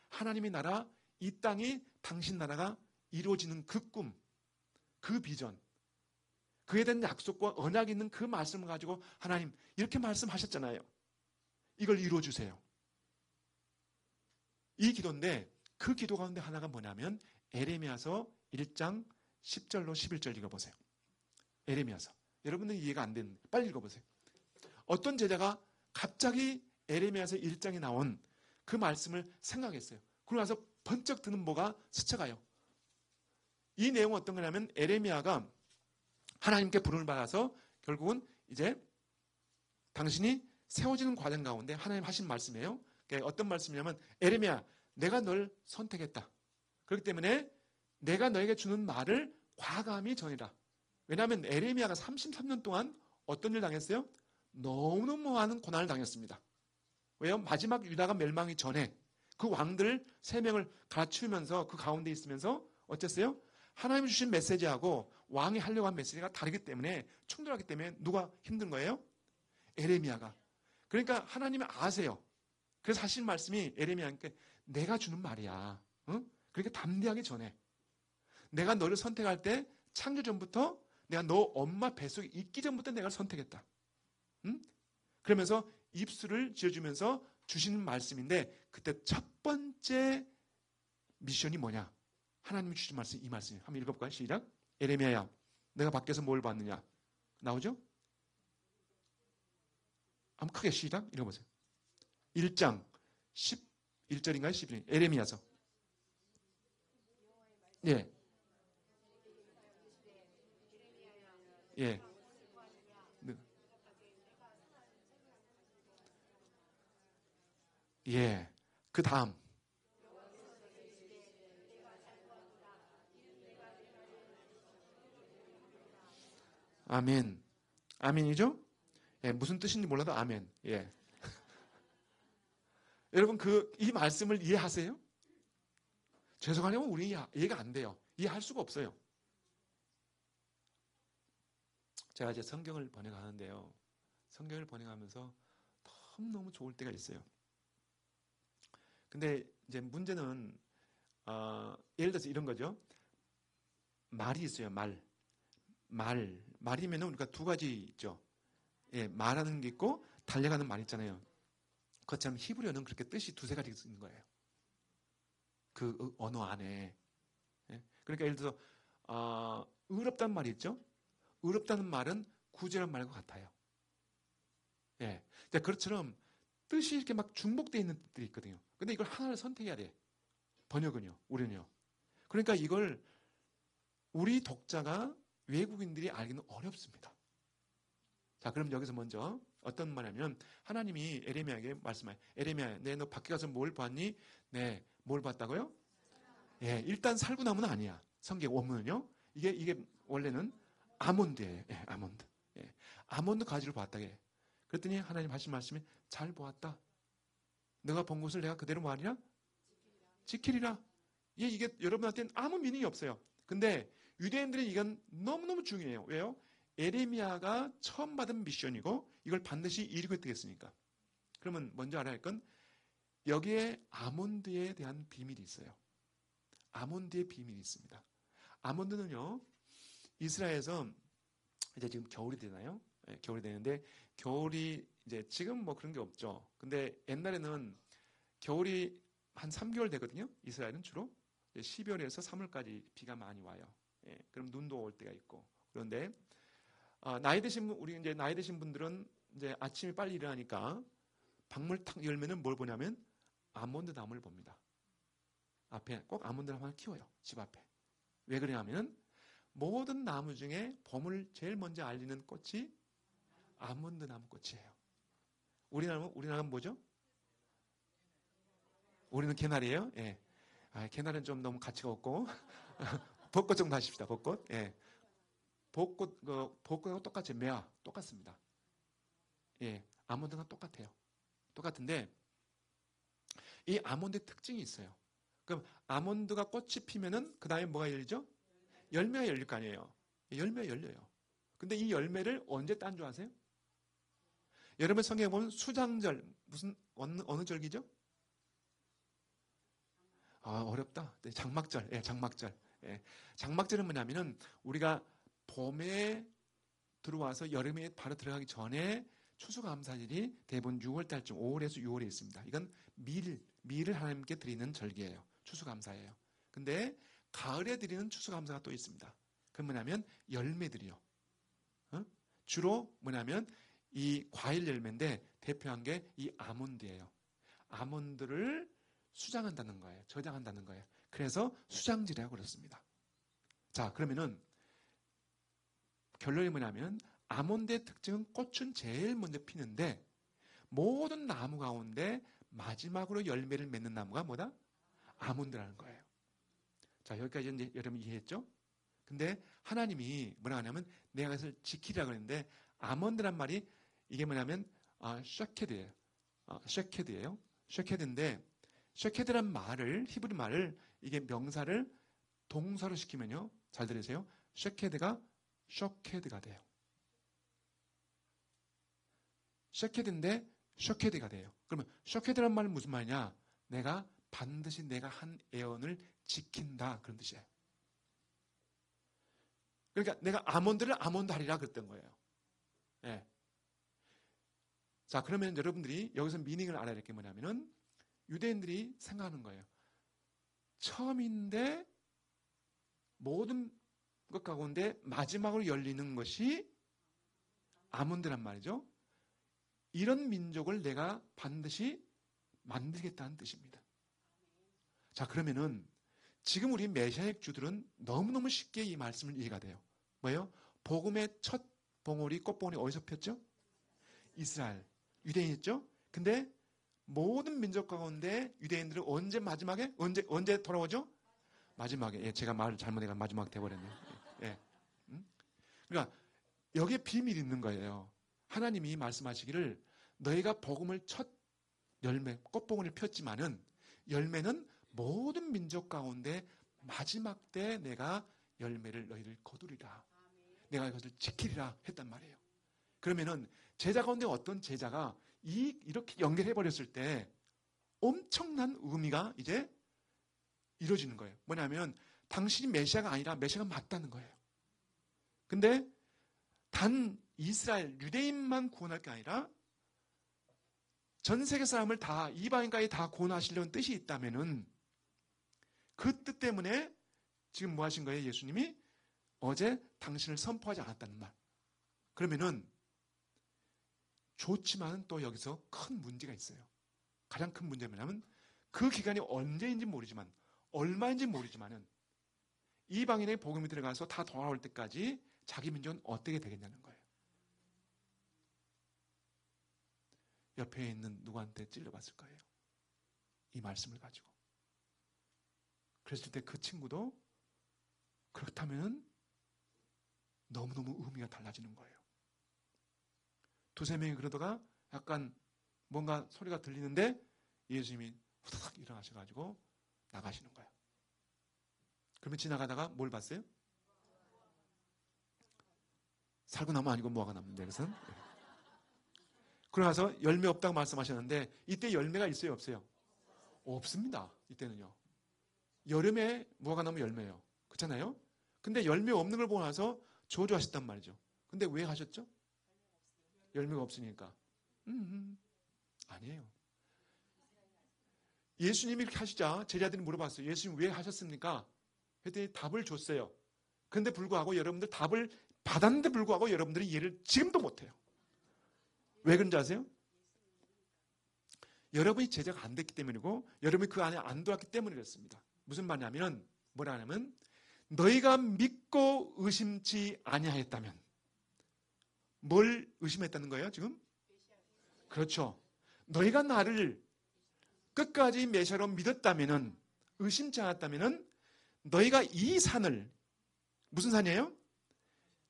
하나님의 나라, 이 땅이 당신 나라가 이루어지는 그 꿈, 그 비전, 그에 대한 약속과 언약이 있는 그 말씀을 가지고 하나님 이렇게 말씀하셨잖아요. 이걸 이루어주세요. 이 기도인데 그 기도 가운데 하나가 뭐냐면 에레미야서 1장 10절로 11절 읽어보세요. 에레미야서. 여러분들 이해가 안 되는데 빨리 읽어보세요. 어떤 제자가 갑자기 에레미야서 1장에 나온 그 말씀을 생각했어요. 그러고 나서 번쩍 드는 뭐가 스쳐가요. 이 내용은 어떤 거냐면 에레미야가 하나님께 부름을 받아서 결국은 이제 당신이 세워지는 과정 가운데 하나님 하신 말씀이에요. 어떤 말씀이냐면 에레미야 내가 널 선택했다. 그렇기 때문에 내가 너에게 주는 말을 과감히 전해라. 왜냐하면 에레미야가 33년 동안 어떤 일 당했어요? 너무너무 많은 고난을 당했습니다. 왜요? 마지막 유다가 멸망이 전에 그 왕들 3명을 갈아치우면서 그 가운데 있으면서 어땠어요? 하나님이 주신 메시지하고 왕이 하려고 한 메시지가 다르기 때문에 충돌하기 때문에 누가 힘든 거예요? 에레미야가. 그러니까 하나님이 아세요. 그래서 하신 말씀이 에레미야한테 내가 주는 말이야. 응? 그러니까 담대하게 전해. 내가 너를 선택할 때 창조 전부터 내가 너 엄마 뱃속에 있기 전부터 내가 선택했다. 응? 그러면서 입술을 지어주면서 주시는 말씀인데 그때 첫 번째 미션이 뭐냐? 하나님이 주신 말씀, 이 말씀이에요. 한번 읽어볼까요? 시작. 에레미야야, 내가 밖에서 뭘 봤느냐? 나오죠? 한번 크게 시작. 읽어보세요. 1장 11절인가요? 11절. 에레미야서. 예. 예. 네. 예. 그 다음. 아멘. 아멘이죠? 예, 무슨 뜻인지 몰라도 아멘. 예. 여러분, 이 말씀을 이해하세요? 죄송하냐면 우리 이해가 안 돼요. 이해할 수가 없어요. 제가 이제 성경을 번역하는데요. 성경을 번역하면서 너무너무 좋을 때가 있어요. 근데 이제 문제는, 예를 들어서 이런 거죠. 말이 있어요, 말이면은 우리가 두 가지 있죠. 예, 말하는 게 있고, 달려가는 말 있잖아요. 그것처럼 히브리어는 그렇게 뜻이 두세 가지 있는 거예요. 그 언어 안에. 예? 그러니까 예를 들어서, 의롭다는 말이 있죠? 의롭다는 말은 구제란 말과 같아요. 예. 그것처럼 뜻이 이렇게 막 중복되어 있는 뜻들이 있거든요. 근데 이걸 하나를 선택해야 돼. 번역은요, 우리는요. 그러니까 이걸 우리 독자가 외국인들이 알기는 어렵습니다. 자, 그럼 여기서 먼저 어떤 말이냐면 하나님이 에레미야에게 말씀해요. 에레미야, 너 밖에 가서 뭘 봤니? 네, 뭘 봤다고요? 예, 일단 살구나무는 아니야. 성경 원문은요. 이게 원래는 아몬드예요. 예, 아몬드. 예, 아몬드 가지를 봤다. 예. 그랬더니 하나님 하신 말씀이 잘 보았다. 너가 본 것을 내가 그대로 뭐하리라? 지키리라. 예, 이게 여러분한테는 아무 미닝이 없어요. 근데 유대인들이 이건 너무너무 중요해요. 왜요? 에레미야가 처음 받은 미션이고 이걸 반드시 이루고 되겠으니까. 그러면 먼저 알아야 할 건 여기에 아몬드에 대한 비밀이 있어요. 아몬드의 비밀이 있습니다. 아몬드는요, 이스라엘에서 이제 지금 겨울이 되나요? 네, 겨울이 되는데 겨울이 이제 지금 뭐 그런 게 없죠. 근데 옛날에는 겨울이 한 3개월 되거든요. 이스라엘은 주로 12월에서 3월까지 비가 많이 와요. 예, 그럼 눈도 올 때가 있고. 그런데 우리 이제 나이 드신 분들은 이제 아침에 빨리 일어나니까 박물 탁 열면은 뭘 보냐면 아몬드 나무를 봅니다. 앞에 꼭 아몬드 나무 하나 키워요. 집 앞에. 왜 그러냐면 모든 나무 중에 봄을 제일 먼저 알리는 꽃이 아몬드 나무 꽃이에요. 우리나라는 뭐죠? 우리는 개나리예요. 예. 개나리는 좀 너무 가치가 없고 벚꽃 정도 하십시다. 벚꽃. 예. 벚꽃하고 똑같이 매화 똑같습니다. 예. 아몬드가 똑같아요. 똑같은데 이 아몬드의 특징이 있어요. 그럼 아몬드가 꽃이 피면은 그 다음에 뭐가 열리죠? 열매가 열릴 거 아니에요. 열매가 열려요. 근데 이 열매를 언제 딴 줄 아세요? 여러분 성경에 보면 수장절 무슨 어느 절기죠? 어렵다. 네, 장막절. 예, 장막절. 예. 장막절은 뭐냐면은 우리가 봄에 들어와서 여름에 바로 들어가기 전에 추수감사절이 대부분 6월 달쯤 5월에서 6월에 있습니다. 이건 밀을 하나님께 드리는 절기예요. 추수감사예요. 근데 가을에 드리는 추수감사가 또 있습니다. 그건 뭐냐면 열매들이요. 주로 뭐냐면 이 과일 열매인데 대표한 게 이 아몬드예요. 아몬드를 수장한다는 거예요. 저장한다는 거예요. 그래서 수장질이라고 그랬습니다. 자, 그러면은 결론이 뭐냐면 아몬드의 특징은 꽃은 제일 먼저 피는데 모든 나무 가운데 마지막으로 열매를 맺는 나무가 뭐다? 아몬드라는 거예요. 자, 여기까지 이제 여러분 이해했죠? 근데 하나님이 뭐라 하냐면 내가 그것을 지키라고 그랬는데 아몬드란 말이 이게 뭐냐면 쉐케드예요. 쉐케드예요. 쉐케드인데 쉐케드란 말을 히브리 말을 이게 명사를 동사로 시키면요. 잘 들으세요. 쉐케드가 쇼케드가 돼요. 쉐케드인데 쇼케드가 돼요. 그러면 쇼케드란 말은 무슨 말이냐? 반드시 내가 한 예언을 지킨다 그런 뜻이에요. 그러니까 내가 아몬드를 아몬드 하리라 그랬던 거예요. 네. 자, 그러면 여러분들이 여기서 미닝을 알아야 될 게 뭐냐면은 유대인들이 생각하는 거예요. 처음인데 모든 것 가운데 마지막으로 열리는 것이 아몬드란 말이죠. 이런 민족을 내가 반드시 만들겠다는 뜻입니다. 자, 그러면은 지금 우리 메시아의 주들은 너무너무 쉽게 이 말씀을 이해가 돼요. 뭐예요? 복음의 첫 봉오리, 꽃봉오리 어디서 폈죠? 이스라엘, 유대인이었죠? 근데 모든 민족 가운데 유대인들은 언제 마지막에? 언제 돌아오죠? 마지막에. 예, 제가 말을 잘못해가 마지막 돼버렸네요. 예. 그러니까 여기에 비밀이 있는 거예요. 하나님이 말씀하시기를 너희가 복음을 첫 열매, 꽃봉오리를 폈지만은 열매는 모든 민족 가운데 마지막 때 내가 열매를 너희를 거두리라. 내가 이것을 지키리라 했단 말이에요. 그러면은 제자 가운데 어떤 제자가 이렇게 연결해 버렸을 때 엄청난 의미가 이제 이루어지는 거예요. 뭐냐면 당신이 메시아가 아니라 메시아가 맞다는 거예요. 근데 단 이스라엘 유대인만 구원할 게 아니라 전 세계 사람을 다 이방인까지 다 구원하시려는 뜻이 있다면은 그 뜻 때문에 지금 뭐 하신 거예요? 예수님이 어제 당신을 선포하지 않았다는 말. 그러면은 좋지만 또 여기서 큰 문제가 있어요. 가장 큰 문제는 뭐냐면 그 기간이 언제인지 모르지만 얼마인지 모르지만은 이방인의 복음이 들어가서 다 돌아올 때까지 자기 민족은 어떻게 되겠냐는 거예요. 옆에 있는 누구한테 찔러봤을 거예요. 이 말씀을 가지고. 그랬을 때 그 친구도 그렇다면 너무너무 의미가 달라지는 거예요. 두세 명이 그러다가 약간 뭔가 소리가 들리는데 예수님이 후다닥 일어나셔가지고 나가시는 거예요. 그러면 지나가다가 뭘 봤어요? 살구나무 아니고 무화과 나무인데 그것은. 그러고 나서 열매 없다고 말씀하셨는데 이때 열매가 있어요? 없어요? 없습니다. 이때는요. 여름에 무화과나무 열매예요. 그렇잖아요? 근데 열매 없는 걸 보고 나서 저주하셨단 말이죠. 근데 왜 하셨죠? 열매가 없으니까. 아니에요. 예수님이 이렇게 하시자 제자들이 물어봤어요. 예수님 왜 하셨습니까? 그랬더니 답을 줬어요. 그런데 불구하고 여러분들 답을 받았는데 불구하고 여러분들이 이해를 지금도 못해요. 왜 그런지 아세요? 여러분이 제자가 안 됐기 때문이고 여러분이 그 안에 안 들어왔기 때문에 그렇습니다. 무슨 말이냐면 뭐라 하냐면 너희가 믿고 의심치 아니하였다면 뭘 의심했다는 거예요 지금? 그렇죠. 너희가 나를 끝까지 메시아로 믿었다면은 의심치 않았다면은 너희가 이 산을 무슨 산이에요?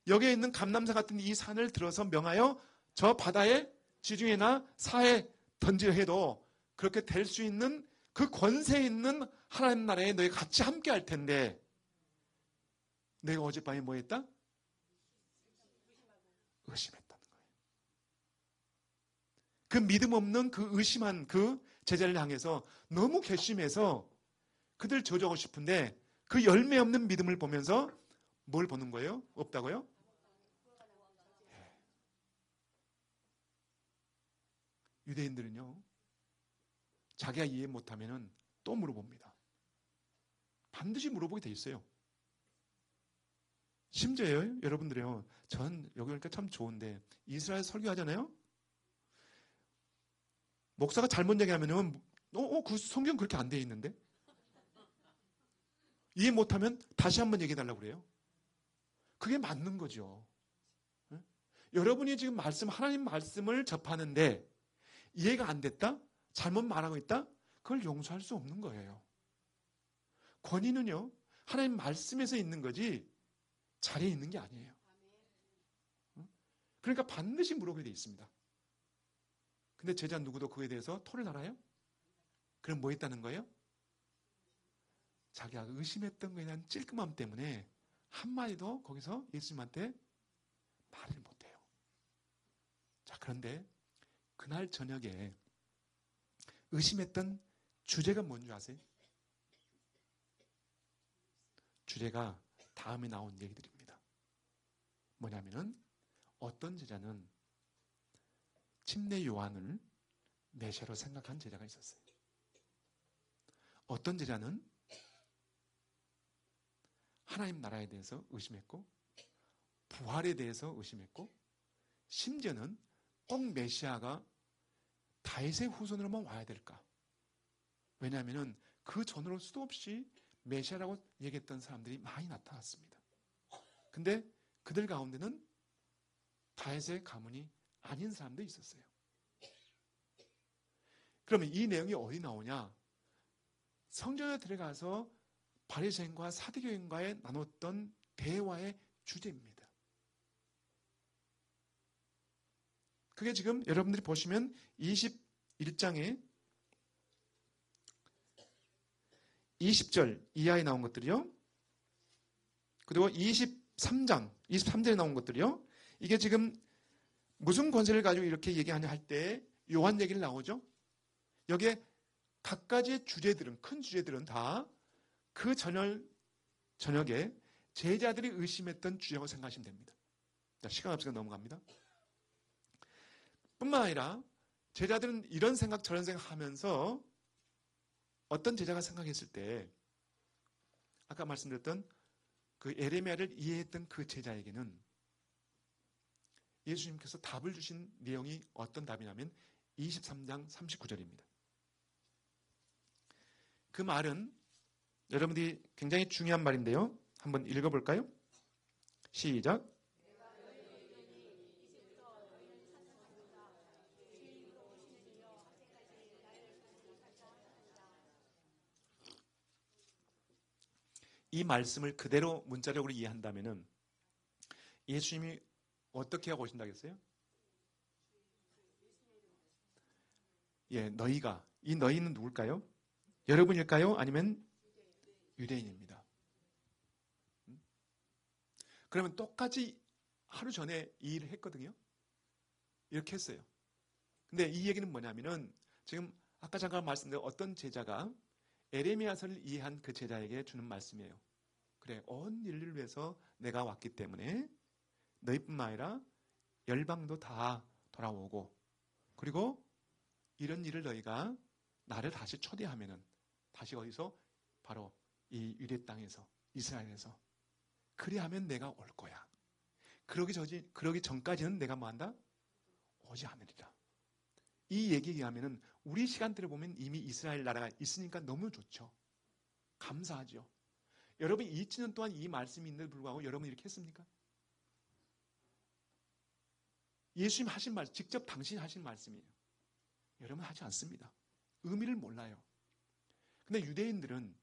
여기에 있는 감람산 같은 이 산을 들어서 명하여 저 바다의 지중해나 사해 던지려 해도 그렇게 될 수 있는 그 권세 있는 하나님 나라에 너희 같이 함께 할 텐데 내가 어젯밤에 뭐 했다? 의심했다는 거예요. 그 믿음 없는 그 의심한 그 제자를 향해서 너무 괘씸해서 그들 저주하고 싶은데 그 열매 없는 믿음을 보면서 뭘 보는 거예요? 없다고요? 유대인들은요, 자기가 이해 못하면 또 물어봅니다. 반드시 물어보게 돼 있어요. 심지어요, 여러분들이요, 전 여기 오니까 참 좋은데, 이스라엘 설교하잖아요? 목사가 잘못 얘기하면은, 그 성경 그렇게 안 돼 있는데? 이해 못하면 다시 한번 얘기해달라고 그래요. 그게 맞는 거죠. 네? 여러분이 지금 하나님 말씀을 접하는데, 이해가 안 됐다? 잘못 말하고 있다? 그걸 용서할 수 없는 거예요. 권위는요, 하나님 말씀에서 있는 거지 자리에 있는 게 아니에요. 그러니까 반드시 물어보게 돼 있습니다. 근데 제자 누구도 그에 대해서 토를 달아요? 그럼 뭐 했다는 거예요? 자기가 의심했던 거에 대한 찔끔함 때문에 한마디도 거기서 예수님한테 말을 못해요. 자, 그런데 그날 저녁에 의심했던 주제가 뭔지 아세요? 주제가 다음에 나온 얘기들입니다. 뭐냐면은 어떤 제자는 침례 요한을 메시아로 생각한 제자가 있었어요. 어떤 제자는 하나님 나라에 대해서 의심했고 부활에 대해서 의심했고 심지어는 꼭 메시아가 다윗의 후손으로만 와야 될까? 왜냐하면 그 전으로 수도 없이 메시아라고 얘기했던 사람들이 많이 나타났습니다. 근데 그들 가운데는 다윗의 가문이 아닌 사람도 있었어요. 그러면 이 내용이 어디 나오냐? 성전에 들어가서 바리새인과 사두개인과의 나눴던 대화의 주제입니다. 그게 지금 여러분들이 보시면 21장에 20절 이하에 나온 것들이요. 그리고 23절에 나온 것들이요. 이게 지금 무슨 권세를 가지고 이렇게 얘기하냐 할 때 요한 얘기를 나오죠. 여기에 각가지의 주제들은, 큰 주제들은 다 그 저녁에 제자들이 의심했던 주제라고 생각하시면 됩니다. 자, 시간 없으니까 넘어갑니다. 뿐만 아니라 제자들은 이런 생각 저런 생각 하면서 어떤 제자가 생각했을 때 아까 말씀드렸던 그 에레미야를 이해했던 그 제자에게는 예수님께서 답을 주신 내용이 어떤 답이냐면 23장 39절입니다. 그 말은 여러분들이 굉장히 중요한 말인데요. 한번 읽어볼까요? 시작. 이 말씀을 그대로 문자적으로 이해한다면 예수님이 어떻게 하고 오신다고 했어요? 예, 너희가. 이 너희는 누굴까요? 여러분일까요? 아니면 유대인입니다. 그러면 똑같이 하루 전에 이 일을 했거든요. 이렇게 했어요. 근데 이 얘기는 뭐냐면은 지금 아까 잠깐 말씀드린 어떤 제자가 에레미야서를 이해한 그 제자에게 주는 말씀이에요. 그래, 온 인류를 위해서 내가 왔기 때문에 너희뿐만 아니라 열방도 다 돌아오고 그리고 이런 일을 너희가 나를 다시 초대하면은 다시 어디서? 바로 이 유대 땅에서 이스라엘에서 그리하면 내가 올 거야. 그러기 전까지는 내가 뭐한다? 오지 않으리라. 이 얘기에 의하면은 우리 시간대를 보면 이미 이스라엘 나라가 있으니까 너무 좋죠. 감사하죠. 여러분 2000년 동안 이 말씀이 있는데도 불구하고 여러분 이렇게 했습니까? 예수님 하신 말, 직접 당신이 하신 말씀이에요. 여러분 하지 않습니다. 의미를 몰라요. 근데 유대인들은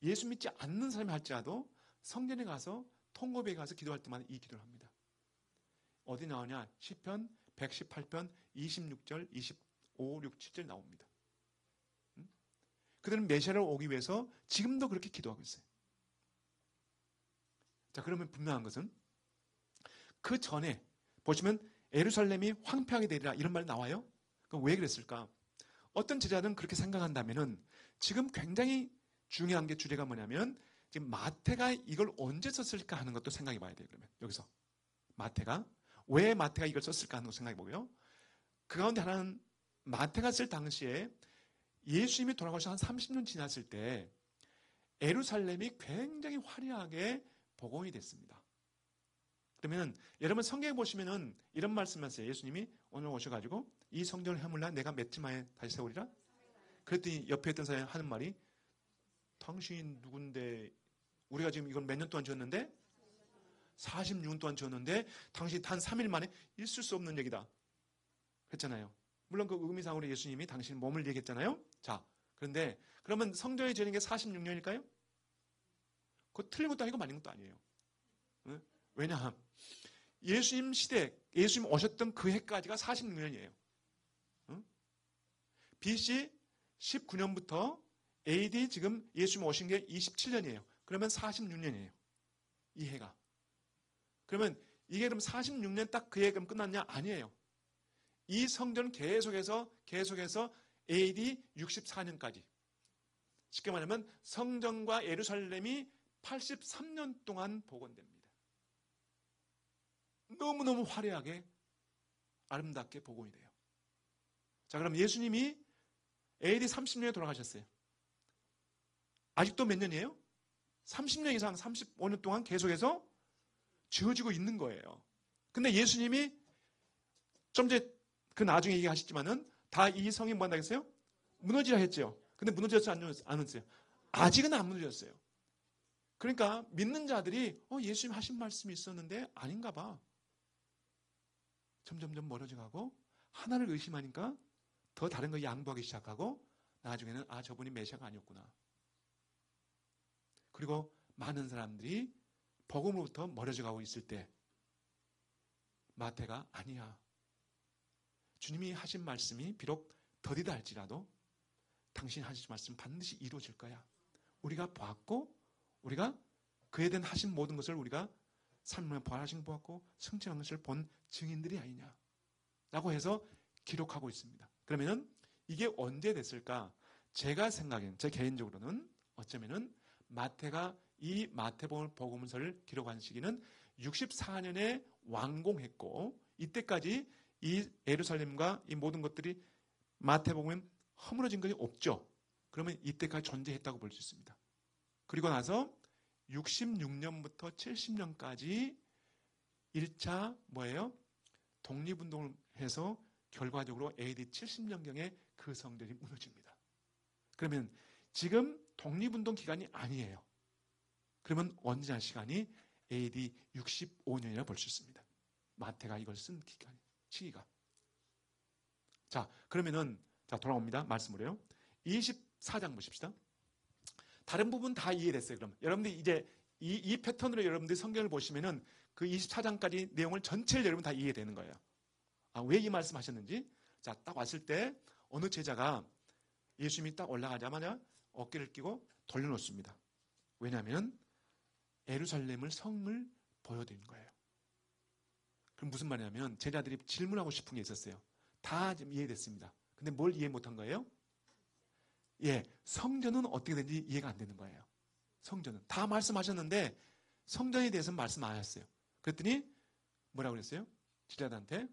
예수 믿지 않는 사람이 할지라도 성전에 가서 통곡에 가서 기도할 때마다 이 기도를 합니다. 어디 나오냐? 시편 118편 26절, 25, 6, 7절 나옵니다. 그들은 메시아를 오기 위해서 지금도 그렇게 기도하고 있어요. 자, 그러면 분명한 것은 그 전에 보시면 예루살렘이 황폐하게 되리라 이런 말 나와요. 그럼 왜 그랬을까? 어떤 제자들은 그렇게 생각한다면은 지금 굉장히 중요한 게 주제가 뭐냐면 지금 마태가 이걸 언제 썼을까 하는 것도 생각해 봐야 돼요. 그러면 여기서 마태가 왜 마태가 이걸 썼을까 하는 거 생각해 보고요. 그 가운데 하나는 마태가 쓸 당시에 예수님이 돌아가셔서 한 30년 지났을 때 예루살렘이 굉장히 화려하게 복원이 됐습니다. 그러면 여러분 성경에 보시면은 이런 말씀하세요. 예수님이 오늘 오셔가지고 이 성전을 허물라 내가 며칠 만에 다시 세우리라. 그랬더니 옆에 있던 사람이 하는 말이 당신 누군데 우리가 지금 이건 몇 년 동안 지었는데 46년 동안 지었는데 당신이 단 3일 만에 있을 수 없는 얘기다. 그랬잖아요. 물론 그 의미상으로 예수님이 당신 몸을 얘기했잖아요. 자, 그런데 그러면 성전이 지어진 게 46년일까요? 그거 틀린 것도 아니고 맞는 것도 아니에요. 응? 왜냐? 예수님 시대, 예수님 오셨던 그 해까지가 46년이에요. 응? BC 19년부터 AD 지금 예수님 오신 게 27년이에요. 그러면 46년이에요. 이 해가. 그러면 이게 그럼 46년 딱 그 해 그럼 끝났냐? 아니에요. 이 성전 계속해서 AD 64년까지. 쉽게 말하면 성전과 예루살렘이 83년 동안 복원됩니다. 너무너무 화려하게 아름답게 복원이 돼요. 자, 그럼 예수님이 AD 30년에 돌아가셨어요. 아직도 몇 년이에요? 30년 이상, 35년 동안 계속해서 지어지고 있는 거예요. 근데 예수님이 좀 이제 그 나중에 얘기하셨지만은 다 이 성이 뭐 한다고 했어요? 무너지라 했죠. 근데 무너졌어요? 안 무너졌어요? 아직은 안 무너졌어요. 그러니까 믿는 자들이 예수님 하신 말씀이 있었는데 아닌가 봐. 점점점 멀어져가고 하나를 의심하니까 더 다른 거 양보하기 시작하고 나중에는 저분이 메시아가 아니었구나. 그리고 많은 사람들이 복음으로부터 멀어져 가고 있을 때 마태가 아니야. 주님이 하신 말씀이 비록 더디다 할지라도 당신이 하신 말씀 반드시 이루어질 거야. 우리가 보았고 우리가 그에 대한 하신 모든 것을 우리가 삶을 부활하신 보았고 승천한 것을 본 증인들이 아니냐 라고 해서 기록하고 있습니다. 그러면 이게 언제 됐을까? 제가 생각엔 제 개인적으로는 어쩌면은 마태가 이 마태복음서를 기록한 시기는 64년에 완공했고 이때까지 이 예루살렘과 이 모든 것들이 마태복음에 허물어진 것이 없죠. 그러면 이때까지 존재했다고 볼 수 있습니다. 그리고 나서 66년부터 70년까지 1차 뭐예요? 독립운동을 해서 결과적으로 AD 70년경에 그 성전이 무너집니다. 그러면 지금 독립운동 기간이 아니에요. 그러면 언제 시간이 AD 65년이라 볼 수 있습니다. 마태가 이걸 쓴 기간, 시기가. 자, 그러면은 돌아옵니다. 말씀으로요. 24장 보십시다. 다른 부분 다 이해됐어요. 그럼 여러분들 이제 이 패턴으로 여러분들 성경을 보시면은 그 24장까지 내용을 전체를 여러분 다 이해되는 거예요. 왜 이 말씀 하셨는지. 자, 딱 왔을 때 어느 제자가 예수님이 딱 올라가자마자 어깨를 끼고 돌려놓습니다. 왜냐하면 예루살렘을 성을 보여드리는 거예요. 그럼 무슨 말이냐면 제자들이 질문하고 싶은 게 있었어요. 다 지금 이해됐습니다. 근데 뭘 이해 못한 거예요? 성전은 어떻게 되는지 이해가 안 되는 거예요. 성전은. 다 말씀하셨는데 성전에 대해서는 말씀 안 하셨어요. 그랬더니 뭐라고 그랬어요? 제자들한테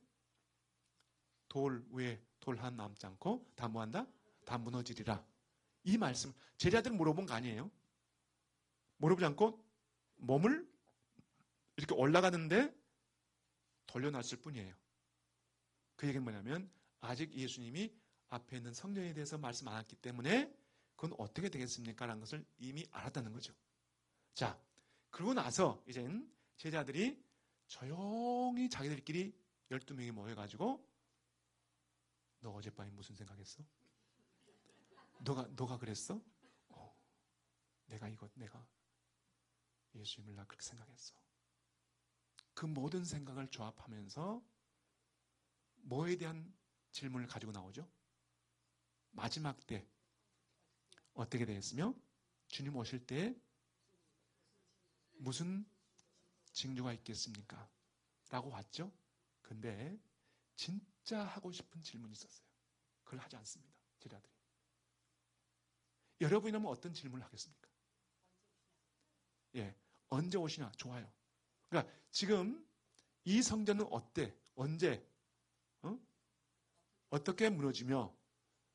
돌 위에 돌 한 남지 않고 다 뭐한다? 다 무너지리라. 이 말씀 제자들은 물어본 거 아니에요. 물어보지 않고 몸을 이렇게 올라가는데 돌려놨을 뿐이에요. 그 얘기는 뭐냐면 아직 예수님이 앞에 있는 성전에 대해서 말씀 안 했기 때문에 그건 어떻게 되겠습니까? 라는 것을 이미 알았다는 거죠. 자, 그러고 나서 이젠 제자들이 조용히 자기들끼리 12명이 모여가지고 너 어젯밤에 무슨 생각했어? 너가 그랬어? 내가 예수님을 나 그렇게 생각했어. 그 모든 생각을 조합하면서 뭐에 대한 질문을 가지고 나오죠? 마지막 때 어떻게 되겠으며 주님 오실 때 무슨 징조가 있겠습니까? 라고 왔죠? 근데 진짜 하고 싶은 질문이 있었어요. 그걸 하지 않습니다. 제자들이. 여러분이라면 어떤 질문을 하겠습니까? 언제 오시냐? 좋아요. 그러니까 지금 이 성전은 어때? 언제? 어떻게 무너지며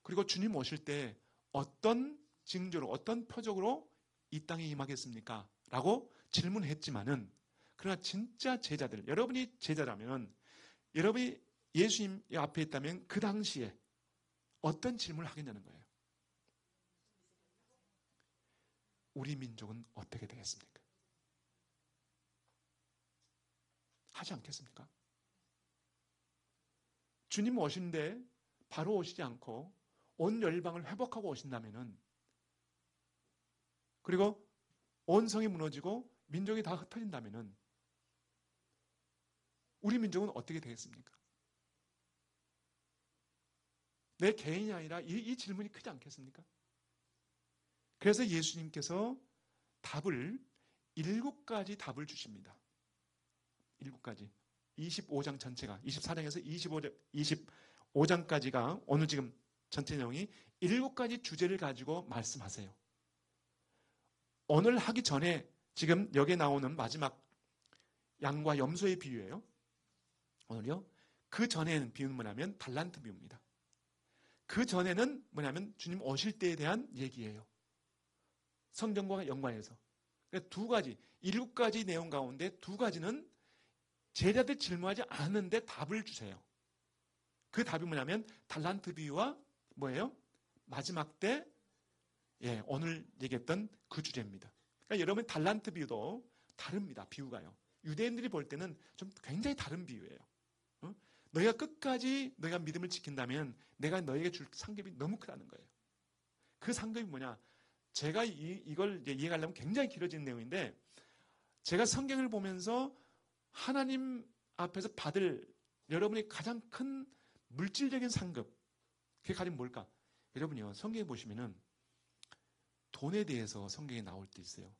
그리고 주님 오실 때 어떤 징조로 어떤 표적으로 이 땅에 임하겠습니까? 라고 질문했지만은 그러나 진짜 제자들, 여러분이 제자라면 여러분이 예수님 앞에 있다면 그 당시에 어떤 질문을 하겠냐는 거예요. 우리 민족은 어떻게 되겠습니까? 하지 않겠습니까? 주님 오신데 바로 오시지 않고 온 열방을 회복하고 오신다면은 그리고 온 성이 무너지고 민족이 다 흩어진다면은 우리 민족은 어떻게 되겠습니까? 내 개인이 아니라 이 질문이 크지 않겠습니까? 그래서 예수님께서 답을 7가지 답을 주십니다. 7가지. 25장 전체가 24장에서 25장까지가 오늘 지금 전체 내용이 7가지 주제를 가지고 말씀하세요. 오늘 하기 전에 지금 여기에 나오는 마지막 양과 염소의 비유예요. 오늘요. 그 전에는 비유는 뭐냐면 달란트 비유입니다. 그 전에는 뭐냐면 주님 오실 때에 대한 얘기예요. 성경과 연관해서. 그러니까 2가지, 7가지 내용 가운데 2가지는 제자들 질문하지 않는데 답을 주세요. 그 답이 뭐냐면 달란트 비유와 뭐예요? 마지막 때 예, 오늘 얘기했던 그 주제입니다. 그러니까 여러분 달란트 비유도 다릅니다. 비유가요. 유대인들이 볼 때는 좀 굉장히 다른 비유예요. 너희가 끝까지 너희가 믿음을 지킨다면 내가 너희에게 줄 상급이 너무 크다는 거예요. 그 상급이 뭐냐? 제가 이걸 이제 이해하려면 굉장히 길어지는 내용인데 제가 성경을 보면서 하나님 앞에서 받을 여러분이 가장 큰 물질적인 상급 그게 가진 뭘까? 여러분이요 성경에 보시면은 돈에 대해서 성경에 나올 때 있어요.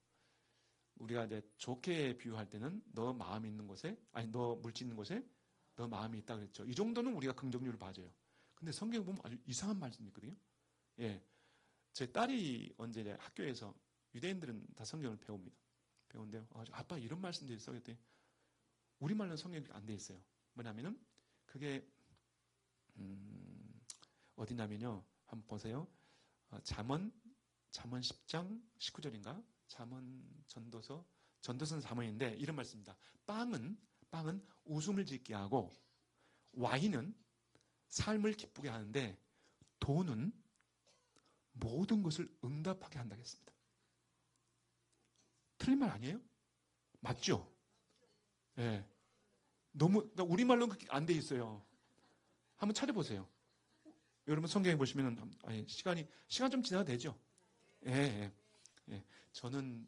우리가 이제 좋게 비유할 때는 너 마음이 있는 곳에 아니 너 물질 있는 곳에 너 마음이 있다 그랬죠. 이 정도는 우리가 긍정률을 봐줘요. 근데 성경에 보면 아주 이상한 말씀이 있거든요. 예, 제 딸이 언제 이제 학교에서 유대인들은 다 성경을 배웁니다. 배운데요. 아빠 이런 말씀도 있어 그랬더니 우리말로는 성경이 안 돼 있어요. 뭐냐면은 그게 어디냐면요. 한번 보세요. 잠언 10장 19절인가? 잠언 전도서는 잠언인데 이런 말씀입니다. 빵은 웃음을 짓게 하고 와인은 삶을 기쁘게 하는데 돈은 모든 것을 응답하게 한다고 했습니다. 틀린 말 아니에요? 맞죠? 예. 네. 그러니까 우리말로는 그렇게 안 돼 있어요. 한번 찾아보세요. 여러분 성경에 보시면은 시간 좀 지나도 되죠? 예, 예. 예. 저는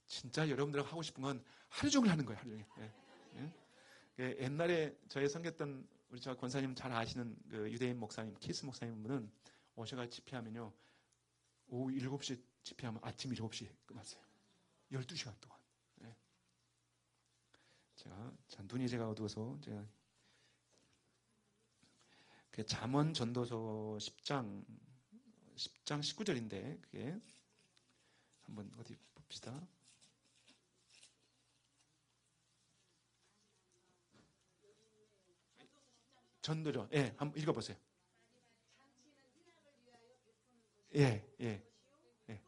진짜 여러분들하고 하고 싶은 건 하루 종일 하는 거예요, 하루 종일. 예. 예. 예. 옛날에 저희 섬겼던 우리 저 권사님 잘 아시는 그 유대인 목사님, 키스 목사님 분은 오셔가 집회하면요. 오후 7시 집회하면 아침 7시에 끝났어요. 12시간 동안. 예. 눈이 제가 어두워서 제가 잠언 전도서 10장 19절인데 그게 한번 어디 봅시다. 전도죠. 예, 한번 읽어보세요. 예, 예, 예.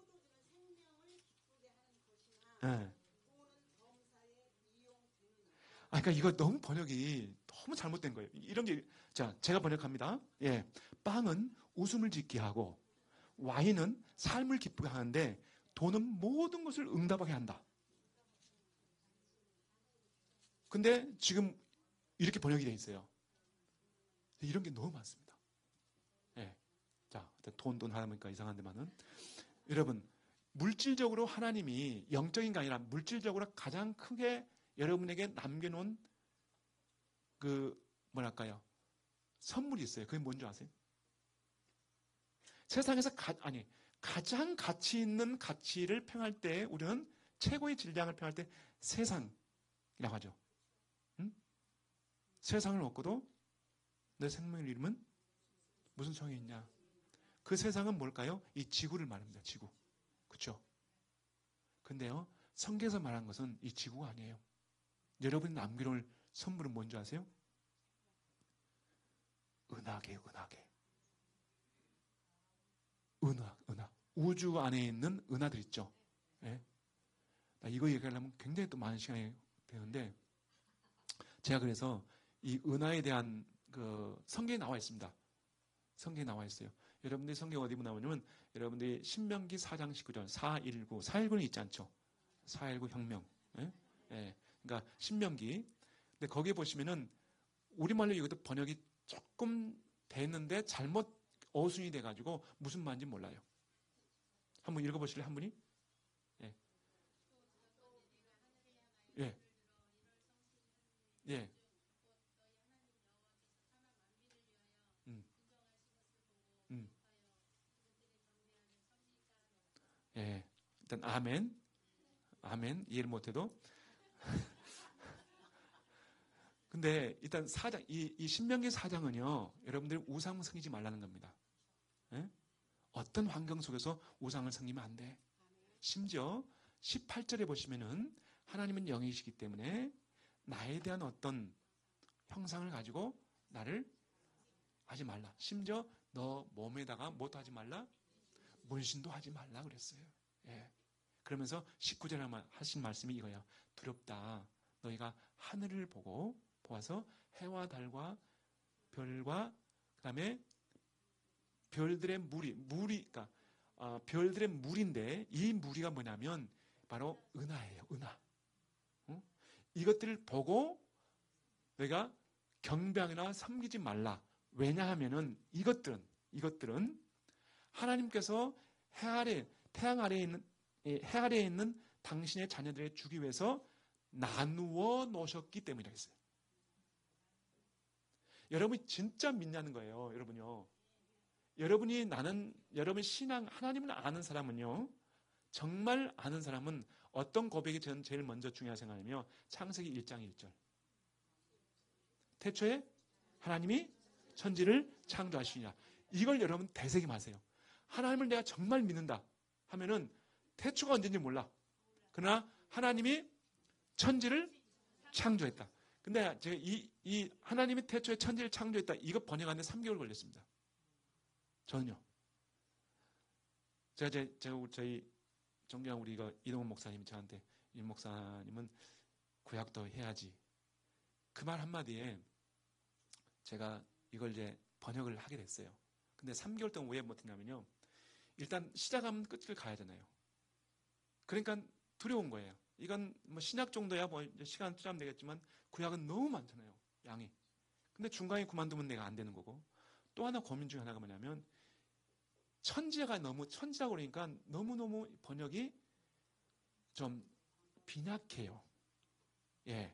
예. 그러니까 이거 너무 번역이 너무 잘못된 거예요. 이런 게, 자, 제가 번역합니다. 예. 빵은 웃음을 짓게 하고, 와인은 삶을 기쁘게 하는데, 돈은 모든 것을 응답하게 한다. 근데 지금 이렇게 번역이 되어 있어요. 이런 게 너무 많습니다. 예. 자, 돈 하다 보니까 이상한데만은. 여러분, 물질적으로 하나님이 영적인 게 아니라 물질적으로 가장 크게 여러분에게 남겨놓은 뭐랄까요? 선물이 있어요. 그게 뭔지 아세요? 세상에서 가장 가치 있는 가치를 평할 때 우리는 최고의 질량을 평할 때 세상이라고 하죠. 응? 세상을 얻고도 내 생명을 잃으면 무슨 소용이 있냐? 그 세상은 뭘까요? 이 지구를 말합니다. 지구. 그렇죠? 근데요. 성경에서 말한 것은 이 지구가 아니에요. 여러분이 남겨놓을 선물은 뭔지 아세요? 은하계. 은하. 우주 안에 있는 은하들 있죠. 네? 이거 얘기하려면 굉장히 또 많은 시간이 되는데, 제가 그래서 이 은하에 대한 성경에 나와 있습니다. 성경에 나와 있어요. 여러분들이 성경 어디 나오냐면, 여러분들이 신명기 4장 19절, 4.19는 있지 않죠? 4.19 혁명. 예? 예. 그러니까 신명기. 근데 거기에 보시면은 우리말로 이것도 번역이 조금 됐는데 잘못 어순이 돼가지고 무슨 말인지 몰라요. 한번 읽어보실래요? 한 분이? 예. 예. 예. 예. 일단 아멘. 이해를 못해도. 근데 일단 이 신명기 4장은요, 여러분들 우상 섬기지 말라는 겁니다. 예? 어떤 환경 속에서 우상을 섬기면 안 돼. 심지어 18절에 보시면은 하나님은 영이시기 때문에 나에 대한 어떤 형상을 가지고 나를 하지 말라. 심지어 너 몸에다가 뭐도 하지 말라? 문신도 하지 말라 그랬어요. 예. 그러면서 19절에 하신 말씀이 이거야. 두렵다. 너희가 하늘을 보아서 해와 달과 별과 그다음에 별들의 그러니까 별들의 무리인데 이 무리가 뭐냐면 바로 은하예요. 은하. 이것들을 보고 내가 경배하거나 섬기지 말라. 왜냐하면은 이것들은 하나님께서 태양 아래에 있는 당신의 자녀들을 주기 위해서 나누어 놓으셨기 때문이라 했어요. 여러분이 진짜 믿냐는 거예요. 여러분요. 여러분 신앙, 하나님을 아는 사람은요. 정말 아는 사람은 어떤 고백이 저는 제일 먼저 중요하게 생각하냐면 창세기 1장 1절. 태초에 하나님이 천지를 창조하시니라. 이걸 여러분 되새김하세요. 하나님을 내가 정말 믿는다 하면은 태초가 언제인지 몰라. 그러나 하나님이 천지를 창조했다. 근데 제가 이 하나님이 태초에 천지를 창조했다. 이거 번역하는데 3개월 걸렸습니다. 저는요. 제가 저희 존경하는 우리 이동훈 목사님이 저한테 이 목사님은 구약도 해야지. 그 말 한마디에 제가 이걸 이제 번역을 하게 됐어요. 근데 3개월 동안 왜 못했냐면요. 일단 시작하면 끝을 가야 하잖아요. 그러니까 두려운 거예요. 이건 뭐 신약 정도야 뭐 시간 투자하면 되겠지만 구약은 너무 많잖아요. 양이. 근데 중간에 그만두면 내가 안 되는 거고. 또 하나 고민 중에 하나가 뭐냐면 천지라고 그러니까 너무너무 번역이 좀 빈약해요. 예.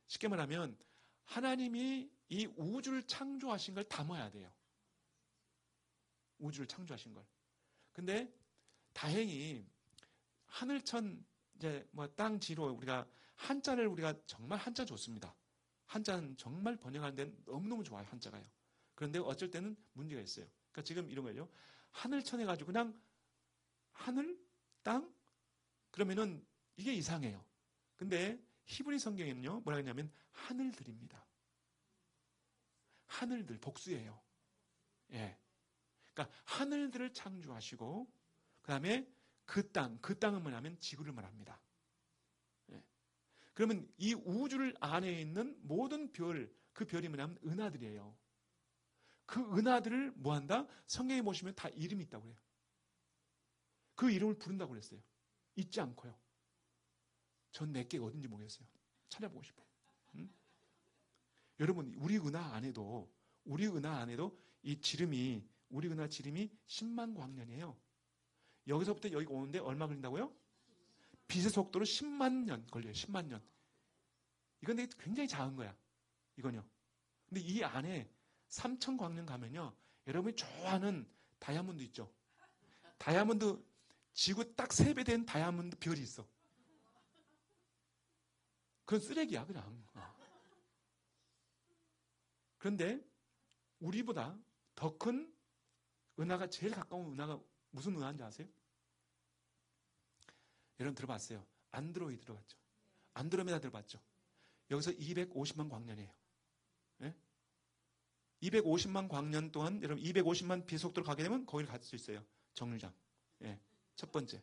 쉽게 말하면 하나님이 이 우주를 창조하신 걸 담아야 돼요. 우주를 창조하신 걸. 근데 다행히 하늘천 이제 뭐 땅 지로 우리가 한자를 우리가 정말 한자 좋습니다. 한자는 정말 번역하는데 너무너무 좋아요. 한자가요. 그런데 어쩔 때는 문제가 있어요. 그러니까 지금 이런 거예요. 하늘천 해가지고 그냥 하늘, 땅 그러면은 이게 이상해요. 근데 히브리 성경에는요 뭐라 했냐면 하늘들입니다. 하늘들 복수예요. 예. 그러니까 하늘들을 창조하시고 그 다음에 그 땅은 뭐냐면 지구를 말합니다. 예. 그러면 이 우주를 안에 있는 모든 그 별이 뭐냐면 은하들이에요. 그 은하들을 뭐한다? 성경에 보시면 다 이름이 있다고 그래요. 그 이름을 부른다고 그랬어요. 잊지 않고요. 전 내게 어딘지 모르겠어요. 찾아보고 싶어요. 응? 여러분 우리 은하 안에도 이 지름이 우리 은하 지름이 10만 광년이에요. 여기서부터 여기 오는데 얼마 걸린다고요? 빛의 속도로 10만 년 걸려요. 10만 년. 이건 되게 굉장히 작은 거야. 이건요. 근데 이 안에 3천 광년 가면요. 여러분이 좋아하는 다이아몬드 있죠? 다이아몬드 지구 딱 3배 된 다이아몬드 별이 있어. 그건 쓰레기야 그냥. 그런데 우리보다 더 큰 은하가 제일 가까운 은하가 무슨 은하인지 아세요? 여러분 들어봤어요. 안드로이드 들어봤죠? 안드로메다 들어봤죠? 여기서 250만 광년이에요. 예? 250만 광년 동안 여러분 250만 비속도로 가게 되면 거기를 갈 수 있어요. 정류장. 예. 첫 번째.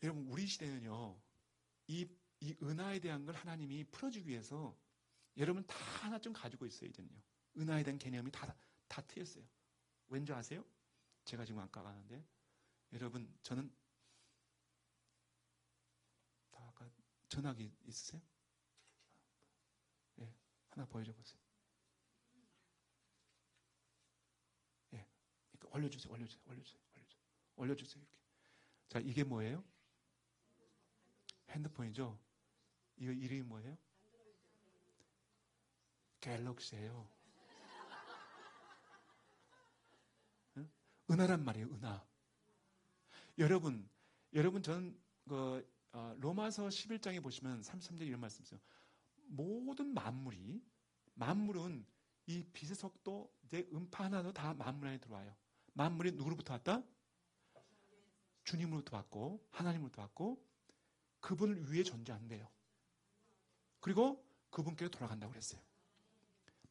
여러분 우리 시대는요. 이 은하에 대한 걸 하나님이 풀어주기 위해서 여러분 다 하나쯤 가지고 있어요. 이제는요. 은하에 대한 개념이 다 트였어요. 왠지 아세요? 제가 지금 아까 가는데 여러분 저는 다 아까 전화기 있으세요? 예, 하나 보여줘 보세요. 예, 그러니까 올려주세요 이렇게. 자 이게 뭐예요? 핸드폰이죠. 이거 이름이 뭐예요? 갤럭시예요. 응? 은하란 말이에요. 은하. 여러분 저는 로마서 11장에 보시면 33절 이런 말씀 있어요. 모든 만물은 이 빛의 속도 내 음파 하나도 다 만물 안에 들어와요. 만물이 누구로부터 왔다? 주님으로부터 왔고 하나님으로부터 왔고 그분을 위해 존재한대요. 그리고 그분께로 돌아간다고 그랬어요.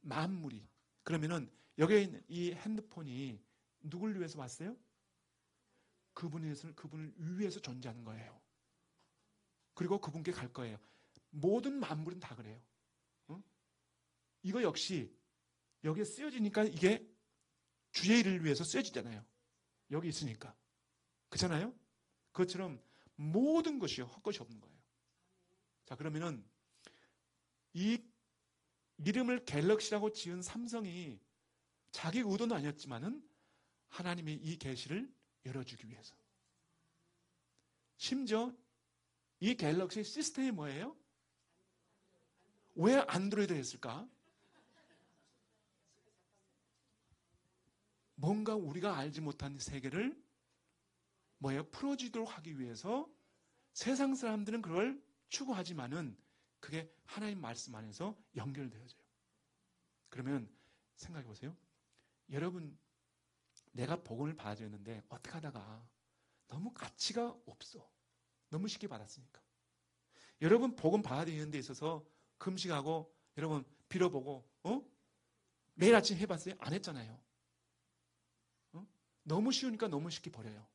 만물이. 그러면은 여기에 있는 이 핸드폰이 누굴 위해서 왔어요? 그분을 위해서 존재하는 거예요. 그리고 그분께 갈 거예요. 모든 만물은 다 그래요. 응? 이거 역시 여기에 쓰여지니까 이게 주의 일을 위해서 쓰여지잖아요. 여기 있으니까. 그렇잖아요? 그것처럼 모든 것이 헛것이 없는 거예요. 자, 그러면은 이 이름을 갤럭시라고 지은 삼성이 자기 의도는 아니었지만은 하나님이 이 계시를 열어주기 위해서. 심지어 이 갤럭시 시스템이 뭐예요? 왜 안드로이드 했을까? 뭔가 우리가 알지 못한 세계를 뭐예요? 풀어주도록 하기 위해서 세상 사람들은 그걸 추구하지만은 그게 하나님 말씀 안에서 연결되어져요. 그러면 생각해 보세요. 여러분, 내가 복음을 받아들였는데 어떻게 하다가 너무 가치가 없어. 너무 쉽게 받았으니까. 여러분 복음 받아들이는 데 있어서 금식하고 여러분 빌어보고 매일 아침 해봤어요? 안 했잖아요. 너무 쉬우니까 너무 쉽게 버려요.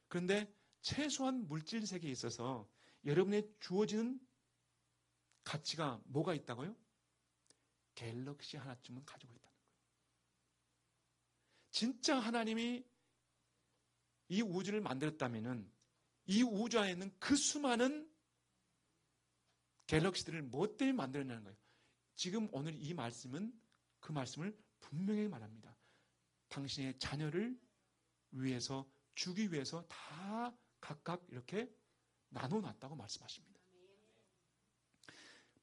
그런데 최소한 물질 세계에 있어서 여러분의 주어지는 가치가 뭐가 있다고요? 갤럭시 하나쯤은 가지고 있다는 거예요. 진짜 하나님이 이 우주를 만들었다면은 이 우주 안에 있는 그 수많은 갤럭시들을 뭐 때문에 만들었냐는 거예요. 지금 오늘 이 말씀은 그 말씀을 분명히 말합니다. 당신의 자녀를 위해서 주기 위해서 다 각각 이렇게 나눠놨다고 말씀하십니다.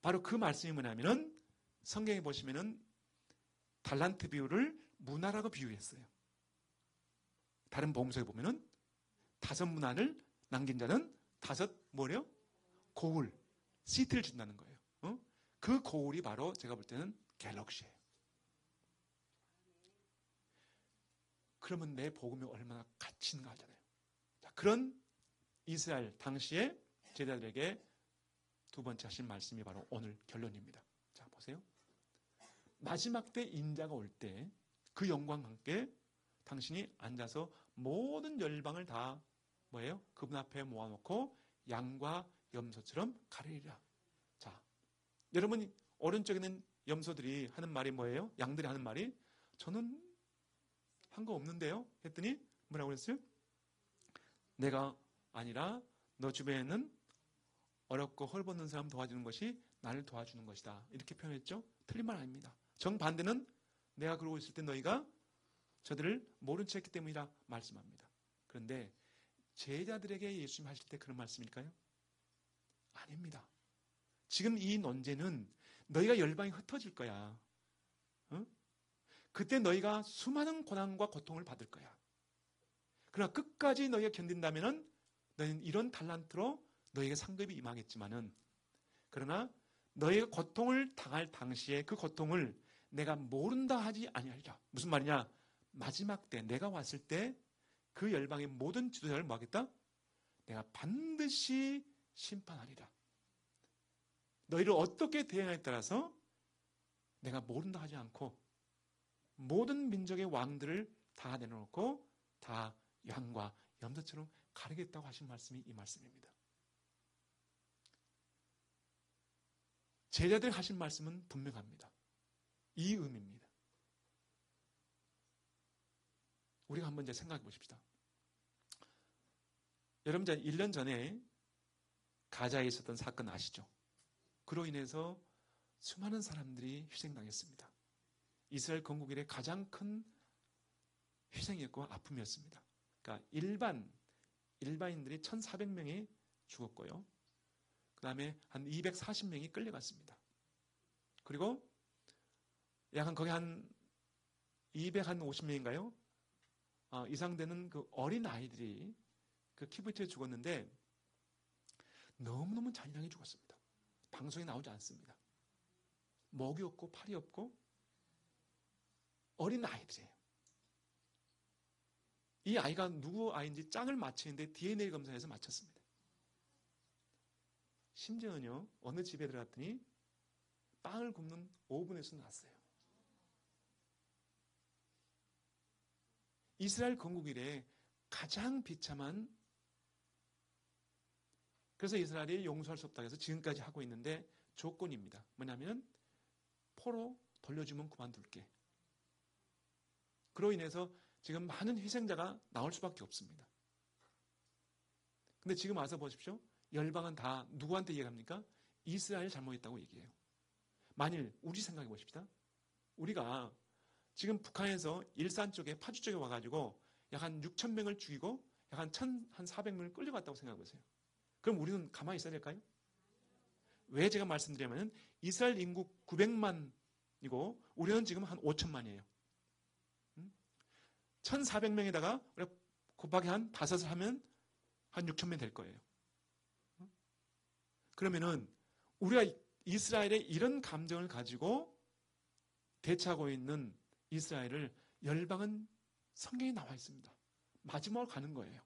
바로 그 말씀이 뭐냐면은 성경에 보시면은 달란트 비유를 문화라고 비유했어요. 다른 복음서에 보면은 5 문화를 남긴 자는 5 뭐래요? 고울, 시트를 준다는 거예요. 그 고울이 바로 제가 볼 때는 갤럭시예요. 그러면 내 복음이 얼마나 가치 있는가 하잖아요. 자, 그런 이스라엘 당시의 제자들에게 두 번째 하신 말씀이 바로 오늘 결론입니다. 자, 보세요. 마지막 때 인자가 올 때 그 영광과 함께 당신이 앉아서 모든 열방을 다 뭐예요? 그분 앞에 모아놓고 양과 염소처럼 가르리라. 자, 여러분 오른쪽에 있는 염소들이 하는 말이 뭐예요? 양들이 하는 말이 저는 한 거 없는데요? 했더니 뭐라고 그랬어요? 내가 아니라 너 주변에는 어렵고 헐벗는 사람 도와주는 것이 나를 도와주는 것이다. 이렇게 표현했죠? 틀린 말 아닙니다. 정반대는 내가 그러고 있을 때 너희가 저들을 모른 체 했기 때문이라 말씀합니다. 그런데 제자들에게 예수님 하실 때 그런 말씀일까요? 아닙니다. 지금 이 논제는 너희가 열방이 흩어질 거야. 그때 너희가 수많은 고난과 고통을 받을 거야. 그러나 끝까지 너희가 견딘다면 너희는 이런 달란트로 너희에게 상급이 임하겠지만은 그러나 너희가 고통을 당할 당시에 그 고통을 내가 모른다 하지 아니하리라. 무슨 말이냐? 마지막 때 내가 왔을 때 그 열방의 모든 지도자를 뭐 하겠다? 내가 반드시 심판하리라. 너희를 어떻게 대응하에 따라서 내가 모른다 하지 않고 모든 민족의 왕들을 다 내놓고 다 양과 염소처럼 가르겠다고 하신 말씀이 이 말씀입니다. 제자들 하신 말씀은 분명합니다. 이 의미입니다. 우리가 한번 이제 생각해 보십시다. 여러분, 1년 전에 가자에 있었던 사건 아시죠? 그로 인해서 수많은 사람들이 희생당했습니다. 이스라엘 건국 이래 가장 큰 희생이었고 아픔이었습니다. 그러니까 일반인들이 1,400명이 죽었고요. 그 다음에 한 240명이 끌려갔습니다. 그리고 약 거기 한 250명인가요? 이상 되는 그 어린 아이들이 그 키부트에 죽었는데 너무너무 잔인하게 죽었습니다. 방송에 나오지 않습니다. 목이 없고 팔이 없고 어린 아이들이에요. 이 아이가 누구 아이인지 짝을 맞히는데 DNA 검사에서 맞췄습니다. 심지어는요, 어느 집에 들어갔더니 빵을 굽는 오븐에서 나왔어요. 이스라엘 건국 이래 가장 비참한, 그래서 이스라엘이 용서할 수 없다고 해서 지금까지 하고 있는데 조건입니다. 뭐냐면 포로 돌려주면 그만둘게. 그로 인해서 지금 많은 희생자가 나올 수밖에 없습니다. 근데 지금 와서 보십시오. 열방은 다 누구한테 얘기합니까? 이스라엘 잘못했다고 얘기해요. 만일 우리 생각해 보십시다. 우리가 지금 북한에서 일산 쪽에 파주 쪽에 와가지고 약 한 6천 명을 죽이고 약 한 400명을 끌려갔다고 생각해 보세요. 그럼 우리는 가만히 있어야 될까요? 왜 제가 말씀드리냐면 이스라엘 인구 900만이고 우리는 지금 한 5천만이에요. 1,400명에다가 우리가 곱하기 한 5을 하면 한 6천 명 될 거예요. 그러면은 우리가 이스라엘의 이런 감정을 가지고 대처하고 있는 이스라엘을 열방은 성경에 나와 있습니다. 마지막으로 가는 거예요.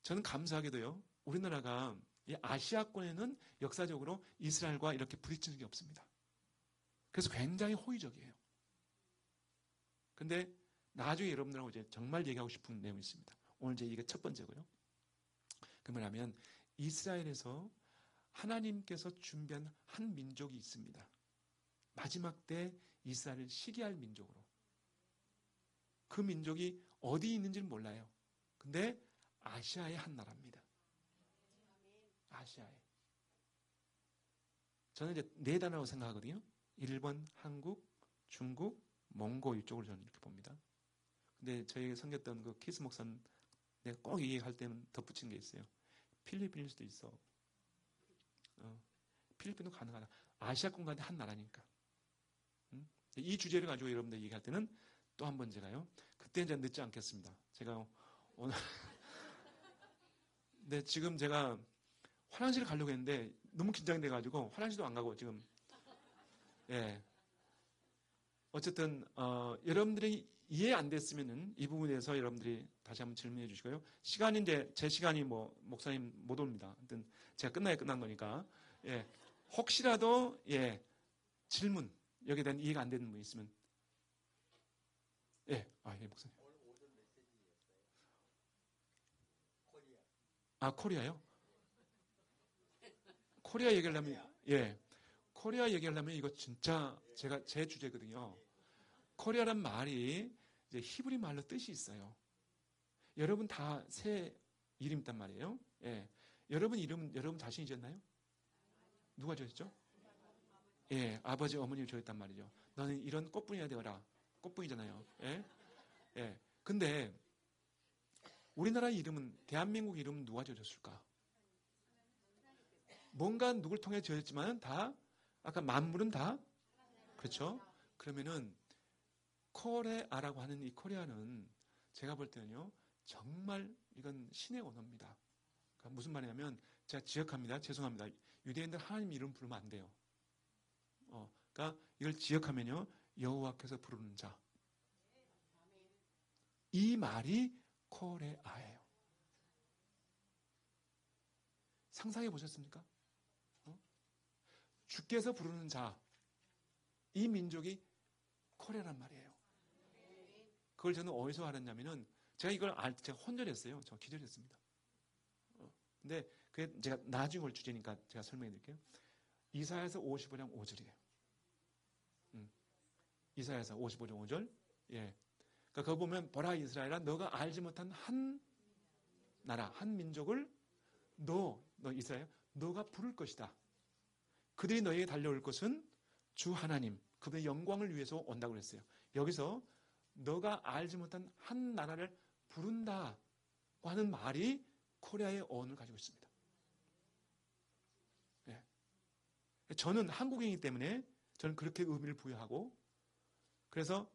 저는 감사하게도요, 우리나라가 이 아시아권에는 역사적으로 이스라엘과 이렇게 부딪힌 적이 없습니다. 그래서 굉장히 호의적이에요. 근데 나중에 여러분들하고 이제 정말 얘기하고 싶은 내용이 있습니다. 오늘 이제 이게 첫 번째고요. 그 뭐냐면 이스라엘에서 하나님께서 준비한 한 민족이 있습니다. 마지막 때 이스라엘을 시기할 민족으로. 그 민족이 어디 있는지는 몰라요. 근데 아시아의 한 나라입니다. 아시아에. 저는 이제 네 단어라고 생각하거든요. 일본, 한국, 중국, 몽고 이쪽으로 저는 이렇게 봅니다. 근데 저에게 섬겼던 그 키스 목사는 내가 꼭 얘기할 때는 덧붙인 게 있어요. 필리핀일 수도 있어. 필리핀도 가능하다. 아시아권 가운데 한 나라니까. 이 주제를 가지고 여러분들 얘기할 때는 또 한 번 제가요. 그때 이제 늦지 않겠습니다. 제가 오늘 근데 지금 제가 화장실을 가려고 했는데 너무 긴장돼 가지고 화장실도 안 가고 지금 예. 어쨌든 여러분들이 이해 안 됐으면은 이 부분에서 여러분들이 다시 한번 질문해 주시고요. 시간이 이제 제 시간이 뭐 목사님 못 옵니다. 하여튼 제가 끝나야 끝난 거니까 예. 혹시라도 예. 질문 여기에 대한 이해가 안 되는 분 있으면 예. 예, 목사님. 코리아요? 코리아 얘기하려면 예. 코리아 얘기하려면 이거 진짜 제가 제 주제거든요. 코리아란 말이 이제 히브리 말로 뜻이 있어요. 여러분 다 새 이름 있단 말이에요. 예. 여러분 이름 여러분 자신이 지었나요? 누가 지었죠? 예, 아버지 어머님이 지었단 말이죠. 너는 이런 꽃분이가 되어라. 꽃분이잖아요. 예. 예. 근데 우리나라 이름은 대한민국 이름은 누가 지어줬을까? 뭔가 누굴 통해 지어졌지만 다 아까 만물은 다 그렇죠? 그러면은 코레아라고 하는 이 코리아는 제가 볼 때는요 정말 이건 신의 언어입니다. 그러니까 무슨 말이냐면 제가 지역합니다. 죄송합니다. 유대인들 하나님 이름 부르면 안 돼요. 그러니까 이걸 지역하면요 여호와께서 부르는 자. 이 말이 코레아예요. 상상해 보셨습니까? 주께서 부르는 자. 이 민족이 코레아란 말이에요. 그걸 저는 어디서 알았냐면은 제가 이걸 제가 혼절했어요. 저 기절했습니다. 근데 그게 제가 나중에 올 주제니까 제가 설명해 드릴게요. 이사야서 55장 5절이에요. 이사야서 55장 5절. 예. 그러니까 그거 보면 보라 이스라엘아 너가 알지 못한 한 나라 한 민족을 너 이스라엘 너가 부를 것이다. 그들이 너에게 달려올 것은 주 하나님 그분의 영광을 위해서 온다고 그랬어요. 여기서 너가 알지 못한 한 나라를 부른다고 하는 말이 코리아의 어원을 가지고 있습니다. 예. 저는 한국인이기 때문에 저는 그렇게 의미를 부여하고 그래서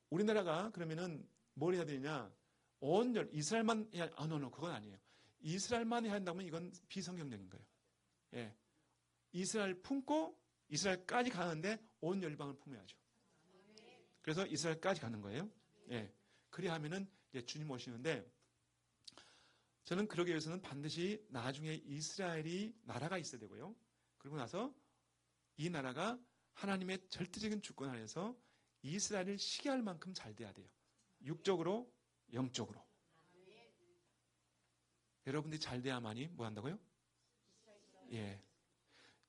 우리나라가 그러면은 뭘 해야 되느냐 온열 이스라엘만 해야 그건 아니에요. 이스라엘만 해야 한다면 이건 비성경적인 거예요. 예. 이스라엘 품고 이스라엘까지 가는데 온 열방을 품어야죠. 그래서 이스라엘까지 가는 거예요. 예. 그리 하면은 이제 주님 오시는데 저는 그러기 위해서는 반드시 나중에 이스라엘이 나라가 있어야 되고요. 그리고 나서 이 나라가 하나님의 절대적인 주권 아래서 이스라엘을 시기할 만큼 잘 돼야 돼요. 육적으로, 영적으로. 여러분들이 잘 돼야만이 뭐 한다고요? 예.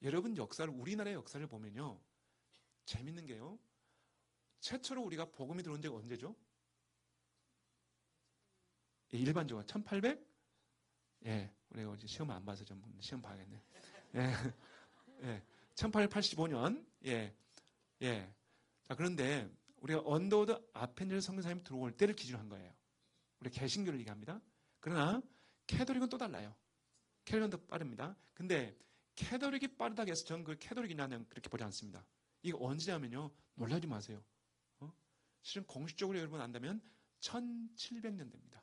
여러분 역사를 우리나라의 역사를 보면요. 재밌는 게요. 최초로 우리가 복음이 들어온 적이 언제죠? 예, 일반적으로 1800? 예, 우리가 이제 시험 안 봐서 좀 시험 봐야겠네. 예, 예, 1885년. 예, 예. 자, 그런데 우리가 언더우드 아펜젤 선교사님 들어올 때를 기준으로 한 거예요. 우리 개신교를 얘기합니다. 그러나 캐톨릭은 또 달라요. 캐톨릭은 더 빠릅니다. 근데 캐톨릭이 빠르다고 해서 저는 그 캐톨릭이냐는 그렇게 보지 않습니다. 이거 언제냐면요. 놀라지 마세요. 실은 공식적으로 여러분 안다면 1700년대입니다.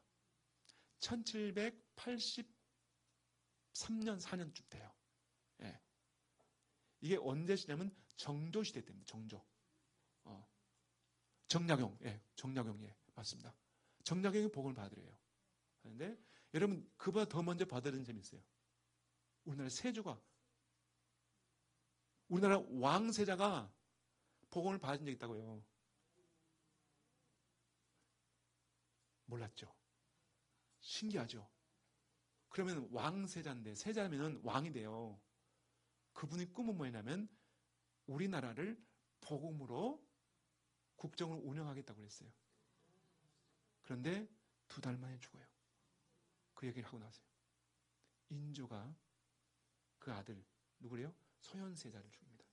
1783년, 4년쯤 돼요. 예. 이게 언제 시냐면 정조시대 때입니다. 정조. 정약용, 예, 정약용, 예, 맞습니다. 정약용이 복음을 받으래요. 그런데 여러분 그보다 더 먼저 받으려는 점이 있어요. 우리나라 세조가, 우리나라 왕세자가 복음을 받은 적이 있다고요. 몰랐죠. 신기하죠. 그러면 왕세자인데, 세자면은 왕이 돼요. 그분의 꿈은 뭐냐면 우리나라를 복음으로 국정을 운영하겠다고 그랬어요. 그런데 2달 만에 죽어요. 그 얘기를 하고 나서요. 인조가 그 아들 누구래요? 소현세자를 죽입니다.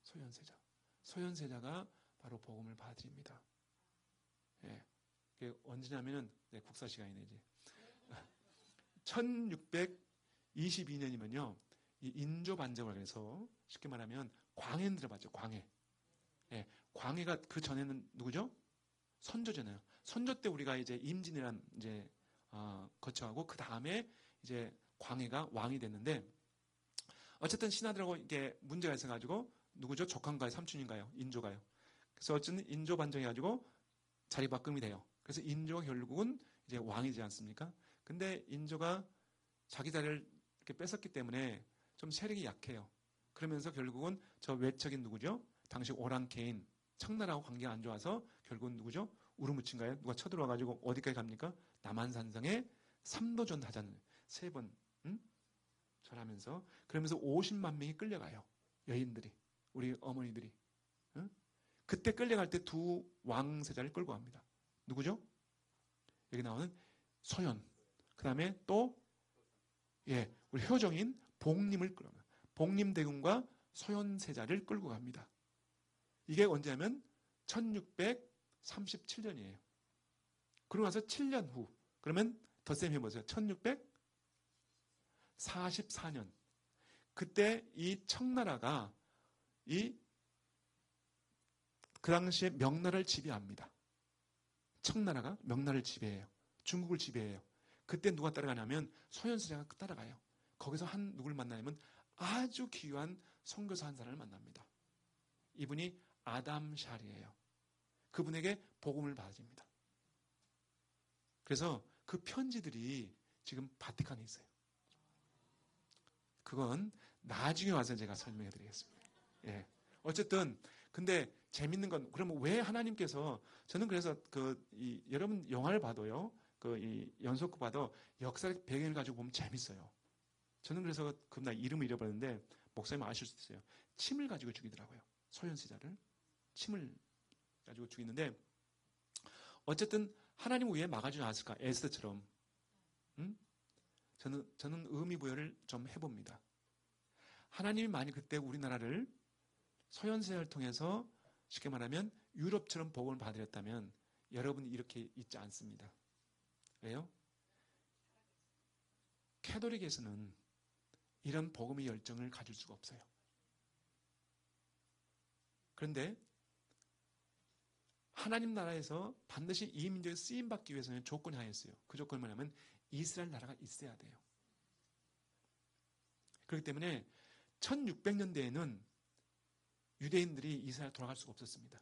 소현세자. 소현세자가 바로 복음을 받으립니다. 예. 그게 언제냐면은 국사 시간이네 이제. 1622년이면요. 이 인조 반정을 해서 쉽게 말하면 광해는 들어봤죠. 광해. 예. 광해가 그 전에는 누구죠? 선조잖아요. 선조 때 우리가 이제 임진이란 이제 거쳐하고 그 다음에 이제 광해가 왕이 됐는데 어쨌든 신하들하고 이게 문제가 있어가지고 누구죠? 조카인가요? 삼촌인가요? 인조가요. 그래서 어쨌든 인조 반정해가지고 자리 바꿈이 돼요. 그래서 인조가 결국은 이제 왕이 되지 않습니까? 근데 인조가 자기 자리를 이렇게 뺏었기 때문에 좀 세력이 약해요. 그러면서 결국은 저 외척인 누구죠? 당시 오랑캐인 청나라하고 관계가 안 좋아서 결국은 누구죠? 우르무치인가요? 누가 쳐들어와가지고 어디까지 갑니까? 남한산성에 삼도전 하자는 3번 절하면서 그러면서 50만 명이 끌려가요. 여인들이, 우리 어머니들이. 그때 끌려갈 때 2 왕세자를 끌고 갑니다. 누구죠? 여기 나오는 소현. 그 다음에 또 예, 우리 효정인 복림을 끌고 갑니다. 복림대군과 소현세자를 끌고 갑니다. 이게 언제냐면 1637년이에요. 그러고 나서 7년 후. 그러면 덧셈 해보세요. 1644년. 그때 이 청나라가 그 당시에 명나라를 지배합니다. 청나라가 명나라를 지배해요. 중국을 지배해요. 그때 누가 따라가냐면 소현세자가 따라가요. 거기서 누굴 만나냐면 아주 귀한 선교사 한 사람을 만납니다. 이분이 아담 샬이에요. 그분에게 복음을 받아줍니다. 그래서 그 편지들이 지금 바티칸에 있어요. 그건 나중에 와서 제가 설명해 드리겠습니다. 예. 어쨌든 근데 재밌는 건 그러면 왜 하나님께서 저는 그래서 여러분 영화를 봐도요. 이 연속극 봐도 역사적 배경을 가지고 보면 재밌어요. 저는 그래서 그날 이름을 잃어버렸는데 목사님 아실 수 있어요. 침을 가지고 죽이더라고요. 소현세자를 침을 가지고 죽이는데 어쨌든 하나님은 왜 막아주지 않았을까? 에스더처럼. 저는 의미 부여를 좀 해봅니다. 하나님이 만약 그때 우리나라를 소현세자를 통해서 쉽게 말하면 유럽처럼 복음을 받으렸다면 여러분이 이렇게 있지 않습니다. 왜요? 캐톨릭에서는 이런 복음의 열정을 가질 수가 없어요. 그런데 하나님 나라에서 반드시 이 민족에 쓰임받기 위해서는 조건이 하나 있어요. 그 조건이 뭐냐면 이스라엘 나라가 있어야 돼요. 그렇기 때문에 1600년대에는 유대인들이 이스라엘 돌아갈 수가 없었습니다.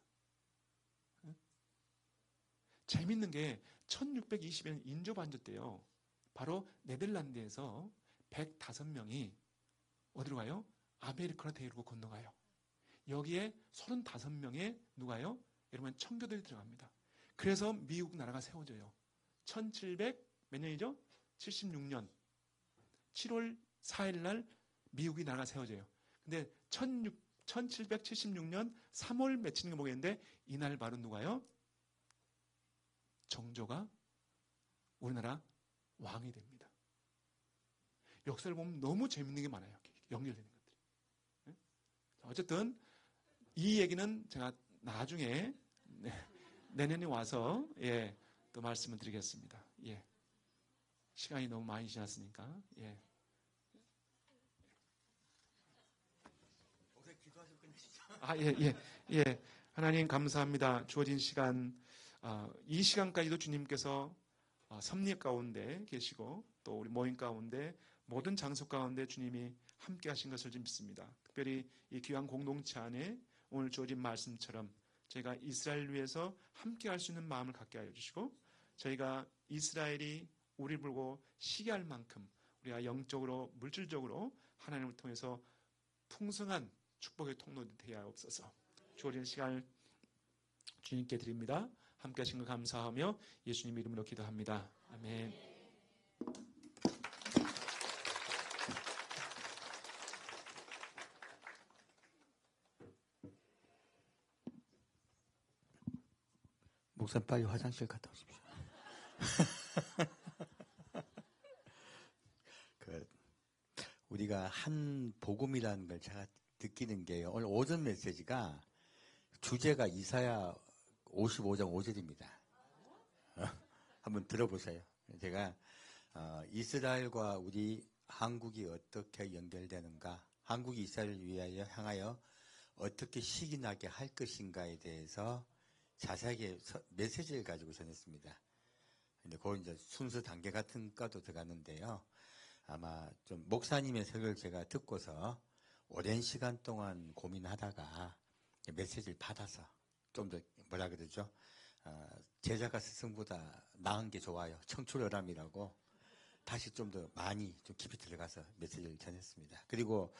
재밌는 게 1620년 인조 반조 때요. 바로 네덜란드에서 105명이 어디로 가요? 아메리카로 데리고 건너가요. 여기에 35명의 누가요? 여러분 청교들이 들어갑니다. 그래서 미국 나라가 세워져요. 1700 몇 년이죠? 76년 7월 4일 날 미국이 나라가 세워져요. 근데 1776년 3월 맺히는 거 보겠는데 이날 바로 누가요? 정조가 우리나라 왕이 됩니다. 역사를 보면 너무 재밌는 게 많아요. 연결되는 것들이. 네? 어쨌든 이 얘기는 제가 나중에 내년에 와서 또 말씀을 드리겠습니다. 시간이 너무 많이 지났으니까. 하나님 감사합니다. 주어진 시간, 이 시간까지도 주님께서 섭리 가운데 계시고 또 우리 모임 가운데 모든 장소 가운데 주님이 함께 하신 것을 좀 믿습니다. 특별히 이 귀한 공동체 안에 오늘 주어진 말씀처럼 저희가 이스라엘 위해서 함께 할 수 있는 마음을 갖게 하여 주시고 저희가 이스라엘이 우리를 보고 시기할 만큼 우리가 영적으로 물질적으로 하나님을 통해서 풍성한 축복의 통로가 되어 없어서 주어진 시간을 주님께 드립니다. 함께 하신 것 감사하며 예수님 이름으로 기도합니다. 아멘. 목사님 빨리 화장실 갔다 오십시오. 우리가 한 복음이라는 걸 제가 느끼는 게요. 오늘 오전 메시지가 주제가 이사야 55장 5절입니다. 한번 들어보세요. 제가 이스라엘과 우리 한국이 어떻게 연결되는가, 한국이 이스라엘을 위하여 향하여 어떻게 시기나게 할 것인가에 대해서 자세하게 메시지를 가지고 전했습니다. 근데 그건 이제 순서 단계 같은 과도 들어갔는데요. 아마 좀 목사님의 설교를 제가 듣고서 오랜 시간 동안 고민하다가 메시지를 받아서 좀 더 뭐라 그러죠? 제자가 스승보다 나은 게 좋아요. 청출어람이라고 다시 좀 더 많이 좀 깊이 들어가서 메시지를 전했습니다. 그리고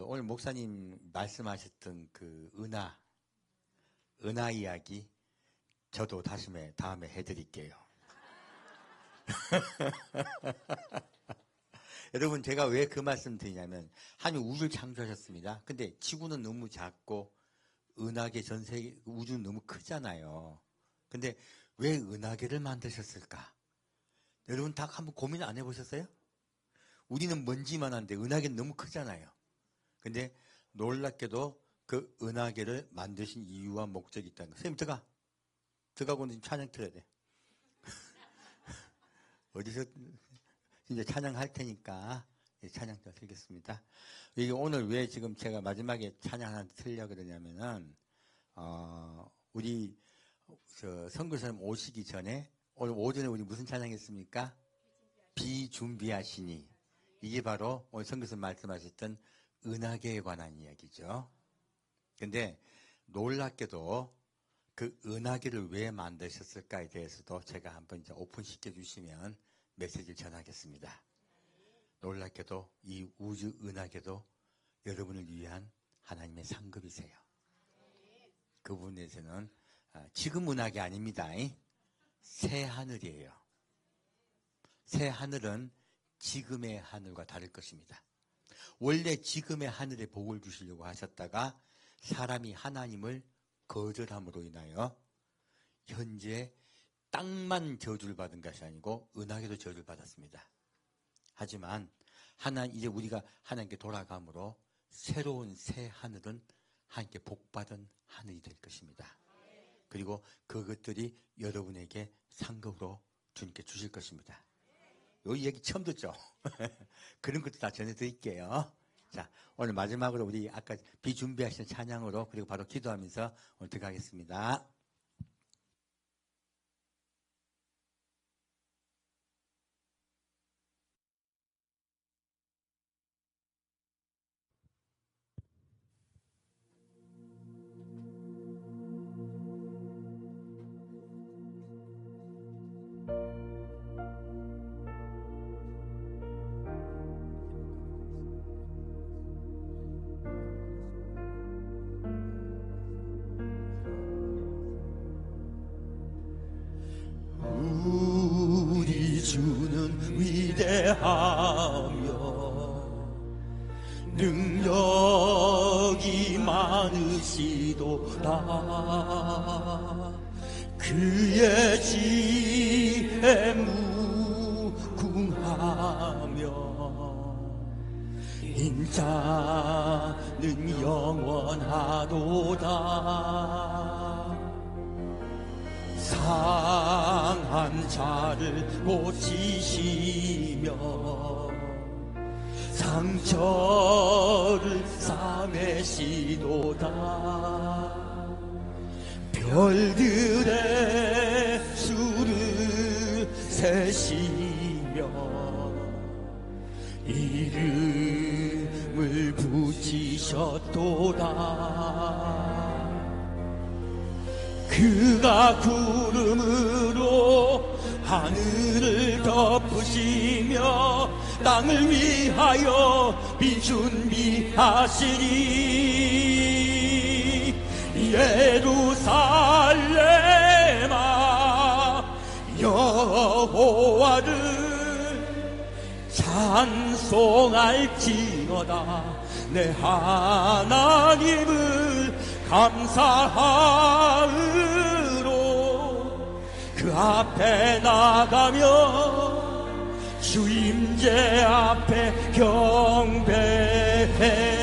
오늘 목사님 말씀하셨던 은하 이야기 저도 다음에 해드릴게요. 여러분 제가 왜 그 말씀 드리냐면 하나님 우주를 창조하셨습니다. 근데 지구는 너무 작고 은하계 전세계 우주는 너무 크잖아요. 근데 왜 은하계를 만드셨을까? 여러분 다 한번 고민 안 해보셨어요? 우리는 먼지만 한데 은하계는 너무 크잖아요. 근데 놀랍게도 그 은하계를 만드신 이유와 목적이 있다는 거. 선생님 들어가고는 지금 찬양 틀어야 돼. 어디서 이제 찬양할 테니까 찬양 더 드리겠습니다. 이게 오늘 왜 지금 제가 마지막에 찬양 하나 틀려고 그러냐면은 우리 선교사님 오시기 전에 오늘 오전에 우리 무슨 찬양했습니까? 비준비하시니. 이게 바로 오늘 선교사님 말씀하셨던 은하계에 관한 이야기죠. 근데 놀랍게도 그 은하계를 왜 만드셨을까에 대해서도 제가 한번 이제 오픈시켜 주시면 메시지를 전하겠습니다. 놀랍게도 이 우주 은하계도 여러분을 위한 하나님의 상급이세요. 그 부분에서는 지금 은하계 아닙니다. 새 하늘이에요. 새 하늘은 지금의 하늘과 다를 것입니다. 원래 지금의 하늘에 복을 주시려고 하셨다가 사람이 하나님을 거절함으로 인하여 현재 땅만 저주를 받은 것이 아니고 은하계도 저주를 받았습니다. 하지만 이제 우리가 하나님께 돌아감으로 새로운 새 하늘은 하나님께 복받은 하늘이 될 것입니다. 그리고 그것들이 여러분에게 상급으로 주님께 주실 것입니다. 이 얘기 처음 듣죠? 그런 것도 다 전해드릴게요. 자, 오늘 마지막으로 우리 아까 비준비하신 찬양으로 그리고 바로 기도하면서 오늘 들어가겠습니다. 우리 주는 위대하며 능력이 많으시도다. 그의 지혜 무궁하며 인자는 영원하도다. 상한 자를 고치시며 상처를 싸매시도다. 별들의 수를 세시며 이름을 붙이셨도다. 그가 구름으로 하늘을 덮으시며 땅을 위하여 비 준비하시니 예루살렘아 여호와를 찬송할지어다. 내 하나님을 감사하으로 그 앞에 나가며 주 임재 앞에 경배해.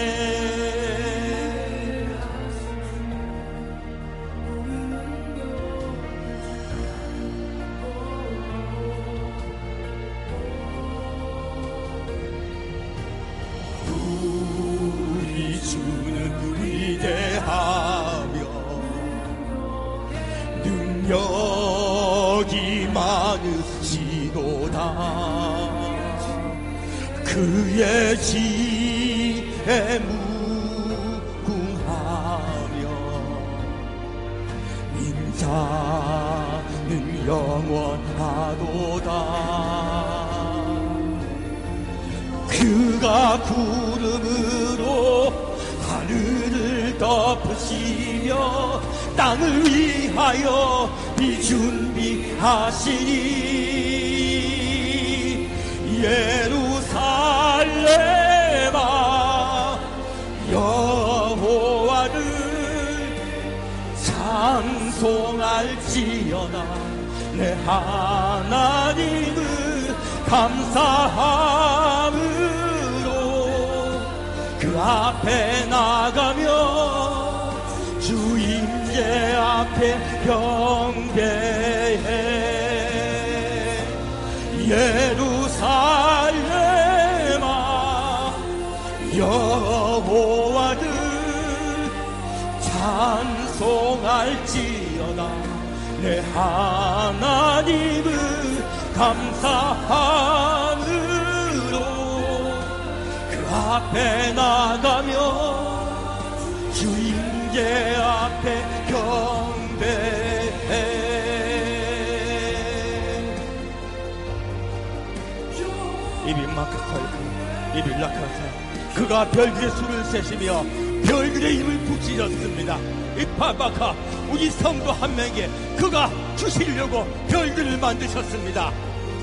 우리 주는 위대하며 능력이 많으시도다. 그의 지혜 무궁하며 인자는 영원하도다. 그가 구름으로 하늘을 덮으시며 땅을 위하여 비 준비하시니 예루살렘아 여호와를 찬송할지어다. 내 하나님을 감사함으로 그 앞에 나가며 주 임재 앞에 경배해. 예루살렘아 여호와를 찬송할지어다. 내 하나님을 감사함으로 그 앞에 나가며 주 임재 앞에 경배해. 이빌마카사이 이빌라카사 그가 별들의 수를 세시며 별들의 힘을 붙이셨습니다. 이파바카 우리 성도 한 명에게 그가 주시려고 별들을 만드셨습니다.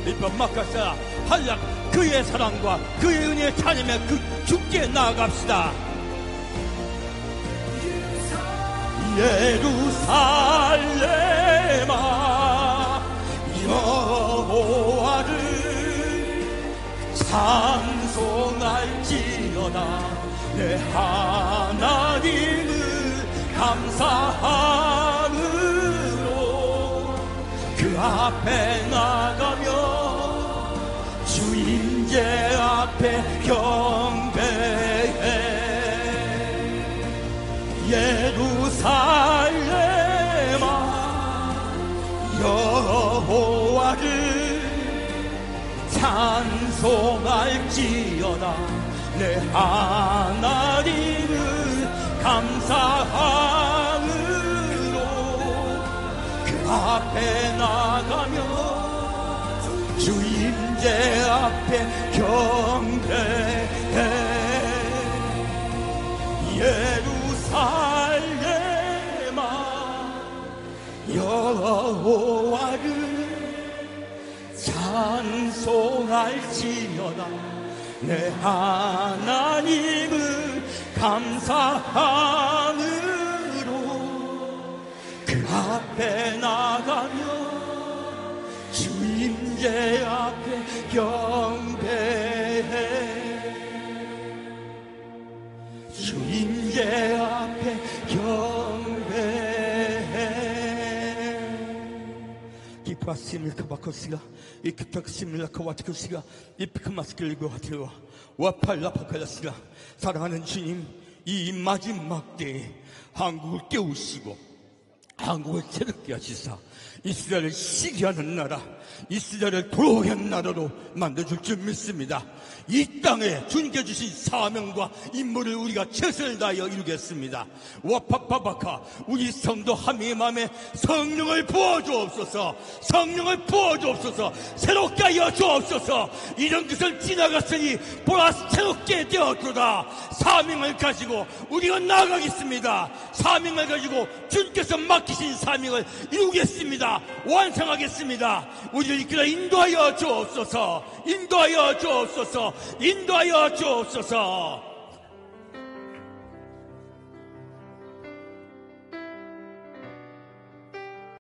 이파마카사 한락 그의 사랑과 그의 은혜에 찬양하며 그 주께 나아갑시다. 예루살렘아 여호와를 찬송할지어다. 내 하나님을 감사함으로 그 앞에 나가며 주 임재 앞에 경배해. 예루살렘아 여호와를 찬송할지어다. 내 하나님을 감사함으로 그 앞에 나가며 주 임재 앞에 경배해. 예루살렘아 여호와를 찬송할지어다. 내 하나님을 감사함으로 앞에 나가며 주 임재 앞에 경배해 주 임재 앞에 경배해 기뻐하심을 그바코스가 이크탁심을 그와트코스가 이피크마스킬을 그와트와 와팔라파칼라스가 사랑하는 주님 이 마지막 때에 한국을 깨우시고 한국을 새롭게 하시사 이스라엘을 시기하는 나라 이스라엘을 돌아오게 하는 나라로 만들어줄 줄 믿습니다. 이 땅에 주님께 주신 사명과 임무를 우리가 최선을 다하여 이루겠습니다. 와파파바카 우리 성도 하나님의 마음에 성령을 부어주옵소서 성령을 부어주옵소서 새롭게 하여 주옵소서 이런 것을 지나갔으니 보라 새롭게 되었도다. 사명을 가지고 우리가 나아가겠습니다. 사명을 가지고 주님께서 맡기신 사명을 이루겠습니다. 완성하겠습니다. 우리를 이끌어 인도하여 주옵소서 인도하여 주옵소서 인도하여 주옵소서.